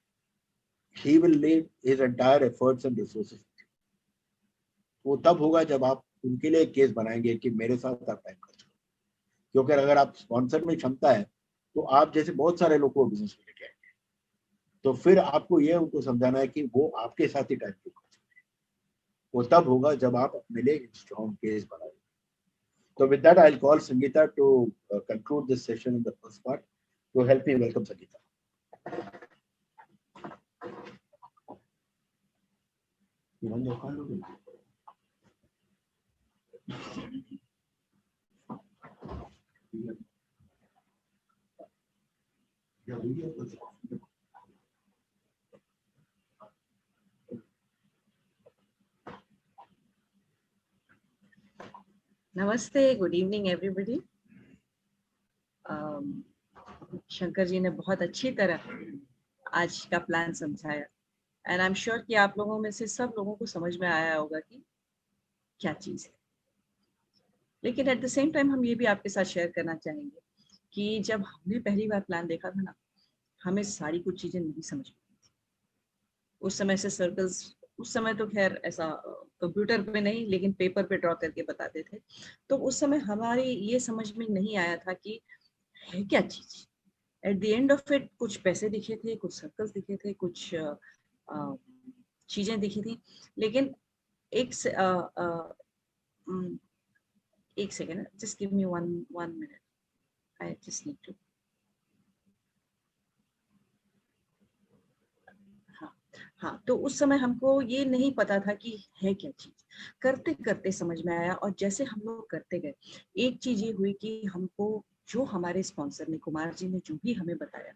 he will lead his entire efforts and resources। वो तब होगा जब आप उनके लिए केस बनाएंगे कि मेरे साथ आप टाइम खर्च करो। क्योंकि अगर आप स्पॉन्सर में क्षमता है, तो आप जैसे बहुत सारे लोग को बिजनेस में लेके आएंगे, तो फिर आपको ये उनको समझाना है कि वो आपके साथ ही टाइम क्यों खर्च करें। वो तब होगा जब आप अपने लिए स्ट्रॉन्ग केस बनाएंगे। So with that, I'll call Sangeeta to conclude this session in the first part. To help me welcome Sangeeta. नमस्ते, good evening everybody. Shankar ji ने बहुत अच्छी तरह आज का प्लान समझाया, एंड आई एम श्योर कि आप लोगों में से सब लोगों को समझ में आया होगा कि क्या चीज़ है। लेकिन एट द सेम टाइम हम ये भी आपके साथ शेयर करना चाहेंगे कि जब हमने पहली बार प्लान देखा था ना, हमें सारी कुछ चीज़ें नहीं समझ में आई थी। उस समय से सर्कल्स, उस समय तो खैर ऐसा कंप्यूटर पे नहीं लेकिन पेपर पे ड्रॉ करके बताते थे, तो उस समय हमारी ये समझ में नहीं आया था कि है क्या चीज। At the end of it कुछ पैसे दिखे थे, कुछ सर्कल्स दिखे थे, कुछ चीजें दिखी थी, लेकिन एक एक second, just give me one minute, I just need to. हाँ, तो उस समय हमको ये नहीं पता था कि है क्या चीज, करते करते समझ में आया। और जैसे हम लोग करते गए, एक चीज ये हुई कि हमको जो हमारे स्पॉन्सर ने, कुमार जी ने जो भी हमें बताया,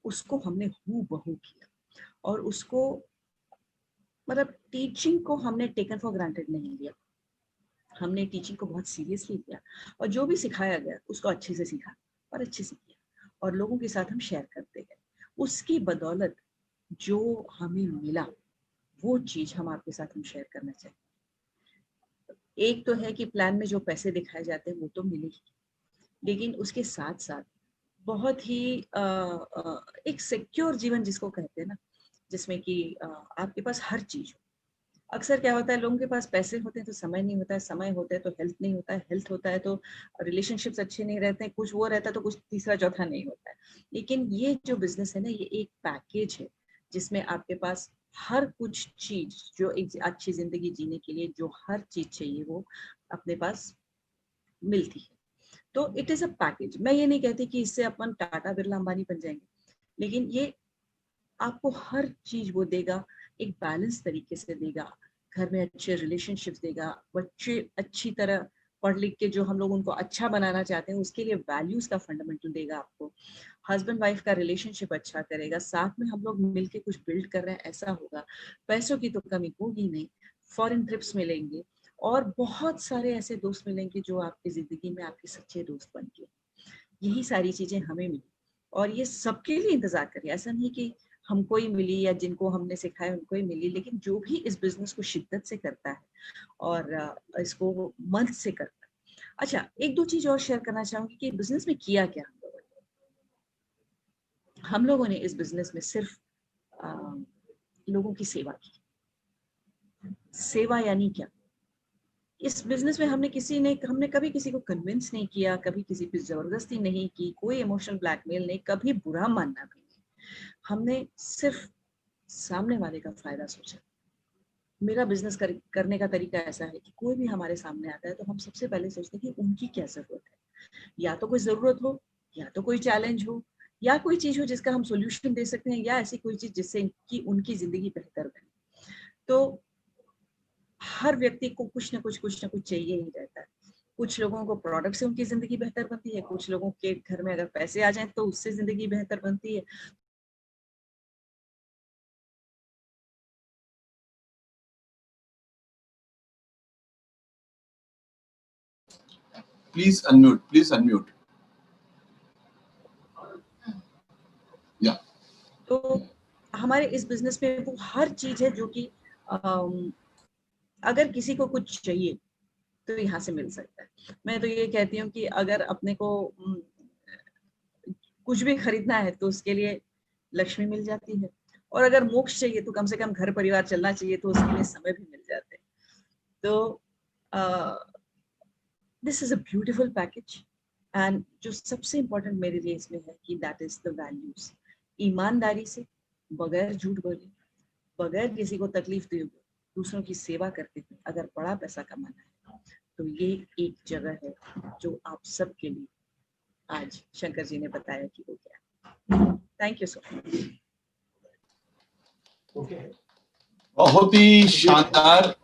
उसको हमने हूबहू किया। और उसको मतलब टीचिंग को हमने टेकन फॉर ग्रांटेड नहीं लिया, हमने टीचिंग को बहुत सीरियसली लिया। और जो भी सिखाया गया उसको अच्छे से सीखा और अच्छे से किया, और लोगों के साथ हम शेयर करते गए। उसकी बदौलत जो हमें मिला, वो चीज हम आपके साथ हम शेयर करना चाहेंगे। एक तो है कि प्लान में जो पैसे दिखाए जाते हैं वो तो मिले ही, लेकिन उसके साथ साथ बहुत ही एक सिक्योर जीवन जिसको कहते हैं ना, जिसमें कि आपके पास हर चीज हो। अक्सर क्या होता है, लोगों के पास पैसे होते हैं तो समय नहीं होता है, समय होता है तो हेल्थ नहीं होता है, हेल्थ होता है तो रिलेशनशिप्स अच्छे नहीं रहते हैं, कुछ वो रहता है तो कुछ तीसरा चौथा नहीं होता है। लेकिन ये जो बिजनेस है ना, ये एक पैकेज है जिसमें आपके पास हर कुछ चीज, जो एक अच्छी जिंदगी जीने के लिए जो हर चीज चाहिए वो अपने पास मिलती है। तो इट इज अ पैकेज। मैं ये नहीं कहती कि इससे अपन टाटा बिरला अंबानी बन जाएंगे, लेकिन ये आपको हर चीज वो देगा, एक बैलेंस तरीके से देगा, घर में अच्छे रिलेशनशिप्स देगा, बच्चे अच्छी तरह पढ़ लिख के जो हम लोग उनको अच्छा बनाना चाहते हैं उसके लिए वैल्यूज का फंडामेंटल देगा आपको। हस्बैंड वाइफ का रिलेशनशिप अच्छा करेगा, साथ में हम लोग मिलके कुछ बिल्ड कर रहे हैं ऐसा होगा। पैसों की तो कमी होगी नहीं, फॉरेन ट्रिप्स मिलेंगे, और बहुत सारे ऐसे दोस्त मिलेंगे जो आपकी जिंदगी में आपके सच्चे दोस्त बन के। यही सारी चीजें हमें मिली, और ये सबके लिए इंतजार करिए। ऐसा नहीं कि हमको ही मिली या जिनको हमने सिखाया उनको ही मिली, लेकिन जो भी इस बिजनेस को शिद्दत से करता है और इसको मन से करता है। अच्छा, एक दो चीज और शेयर करना चाहूंगी कि बिजनेस में किया क्या हम लोगों ने इस बिजनेस में सिर्फ लोगों की सेवा की। सेवा यानी क्या, इस बिजनेस में हमने कभी किसी को कन्विंस नहीं किया, कभी किसी पे जबरदस्ती नहीं की, कोई इमोशनल ब्लैकमेल नहीं, कभी बुरा मानना भी नहीं। हमने सिर्फ सामने वाले का फायदा सोचा। मेरा बिजनेस करने का तरीका ऐसा है कि कोई भी हमारे सामने आता है तो हम सबसे पहले सोचते हैं कि उनकी क्या जरूरत है। या तो कोई जरूरत हो, या तो कोई चैलेंज हो, या कोई चीज हो जिसका हम सोल्यूशन दे सकते हैं, या ऐसी कोई चीज जिससे उनकी जिंदगी बेहतर बने। तो हर व्यक्ति को कुछ ना कुछ चाहिए ही रहता है। कुछ लोगों को प्रोडक्ट से उनकी जिंदगी बेहतर बनती है, कुछ लोगों के घर में अगर पैसे आ जाएं तो उससे जिंदगी बेहतर बनती है। Please unmute. Please unmute. Yeah. तो हमारे इस बिजनेस में वो हर चीज है जो कि अगर किसी को कुछ चाहिए तो यहाँ से मिल सकता है। मैं तो ये कहती हूँ कि अगर अपने को कुछ भी खरीदना है तो उसके लिए लक्ष्मी मिल जाती है, और अगर मोक्ष चाहिए तो कम से कम घर परिवार चलना चाहिए तो उसके लिए समय भी मिल जाते हैं। तो this is a beautiful package. And जो सबसे इम्पोर्टेंट मेरे लिए इसमें है कि दैट इज द वैल्यूज। ईमानदारी से, बगैर झूठ बोले, बगैर किसी को तकलीफ दिए हुए, दूसरों की सेवा करते हुए अगर बड़ा पैसा कमाना है तो ये एक जगह है जो आप सबके लिए आज शंकर जी ने बताया कि वो क्या। Thank you so much. बहुत ही शानदार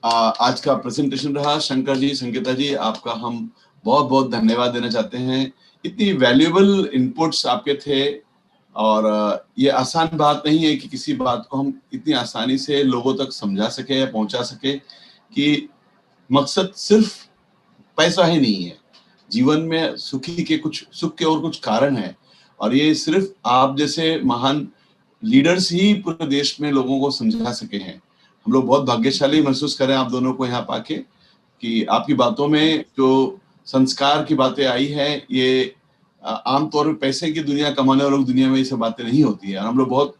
आज का प्रेजेंटेशन रहा। शंकर जी, संगीता जी, आपका हम बहुत बहुत धन्यवाद देना चाहते हैं। इतनी वैल्यूएबल इनपुट्स आपके थे, और ये आसान बात नहीं है कि किसी बात को हम इतनी आसानी से लोगों तक समझा सके या पहुंचा सके, कि मकसद सिर्फ पैसा ही नहीं है। जीवन में सुख के और कुछ कारण है, और ये सिर्फ आप जैसे महान लीडर्स ही पूरे देश में लोगों को समझा सके हैं। हम लोग बहुत भाग्यशाली महसूस करें आप दोनों को यहाँ पाके, कि आपकी बातों में जो संस्कार की बातें आई है, ये आमतौर पे पैसे की दुनिया कमाने वालों की दुनिया में ये सब बातें नहीं होती है। हम लोग बहुत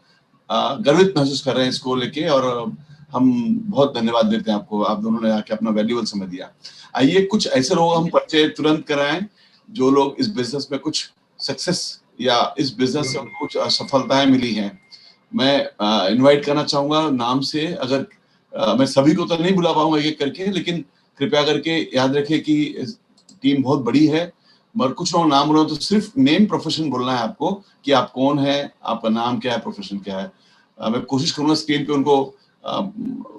गर्वित महसूस कर रहे हैं इसको लेके, और हम बहुत धन्यवाद देते हैं आपको, आप दोनों ने आके अपना वैल्यूएबल समय दिया। आइए कुछ ऐसे लोग हम परिचय तुरंत कराएं जो लोग इस बिजनेस में कुछ सक्सेस या इस बिजनेस से उनको कुछ सफलताएं मिली हैं, मैं इनवाइट करना चाहूंगा नाम से। अगर मैं सभी को तो नहीं बुला पाऊंगा एक एक करके, लेकिन कृपया करके याद रखिए कि टीम बहुत बड़ी है, मगर कुछ लोग नाम बोलो तो सिर्फ नेम प्रोफेशन बोलना है आपको कि आप कौन है, आपका नाम क्या है, प्रोफेशन क्या है। मैं कोशिश करूंगा स्क्रीन पे उनको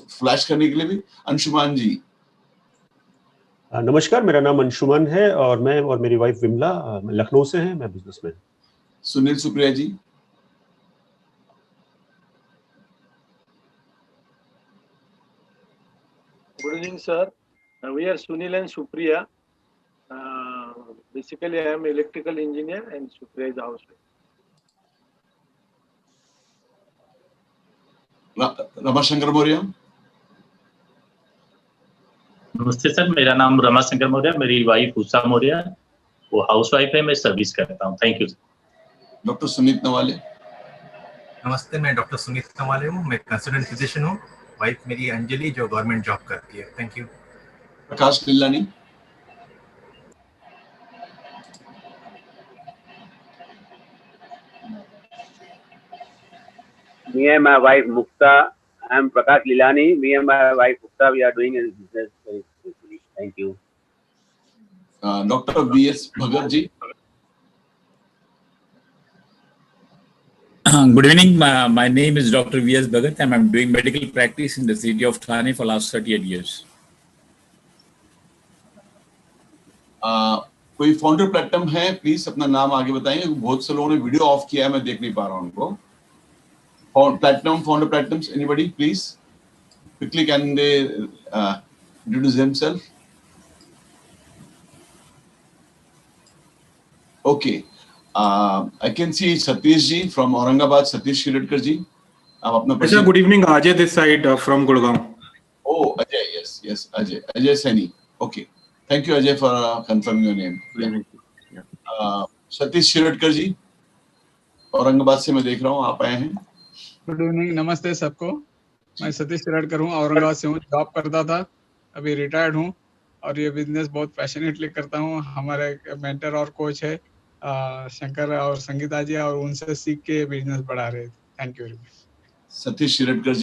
फ्लैश करने के लिए भी। अंशुमान जी। नमस्कार, मेरा नाम अंशुमान है और मैं और मेरी वाइफ विमला लखनऊ से हैं, मैं businessman. Sunil Supriya ji. Good evening, sir. We are Sunil and Supriya. Basically, I am electrical engineer and Supriya is housewife. Ramashankar Maurya. नमस्ते सर, मेरा नाम रमाशंकर मौर्य, मेरी वाइफ उषा मौर्य, वो हाउसवाइफ है, मैं सर्विस करता हूँ। Thank you. डॉक्टर सुनीत नवाले। नमस्ते, मैं डॉक्टर सुनीत नवाले हूँ, मैं कंसल्टेंट फिजिशियन हूँ। वाइफ मेरी अंजलि जो गवर्नमेंट जॉब करती है। Thank you. Prakash Lilani. Me and my wife Mukta, I am Prakash Lilani. Me and my wife Mukta, we are doing a business very successfully. Thank you. Doctor VS Bhagat ji. Good evening. My name is Dr. V.S. Bhagat and I'm doing medical practice in the city of Thane for last 38 years. कोई founder platform है, please अपना नाम आगे बताएंगे। बहुत से लोगों ने वीडियो ऑफ किया है, मैं देख नहीं पा रहा हूं उनको। Platinum, founder platinums, anybody please quickly can they introduce themselves? Okay, I can see Satish ji from Aurangabad. Satish Shirodkar ji, आप अपना परिचय। Good evening, Ajay this side from Gurgaon. Oh, Ajay, yes, Ajay Saini. Okay, thank you Ajay for confirming your name. Satish Shirodkar ji, Aurangabad से मैं देख रहा हूँ आप आए हैं। गुड इवनिंग, नमस्ते सबको। मैं सतीश शिरडकर हूँ, औरंगाबाद से हूँ, जॉब करता था, अभी रिटायर्ड हूँ और ये बिजनेस बहुत पैशनेटली करता हूँ। हमारे मेंटर और कोच है शंकर और संगीता जी, और उनसे सीख के बिजनेस बढ़ा रहे थे। Thank you very much. Satish Shiradkar.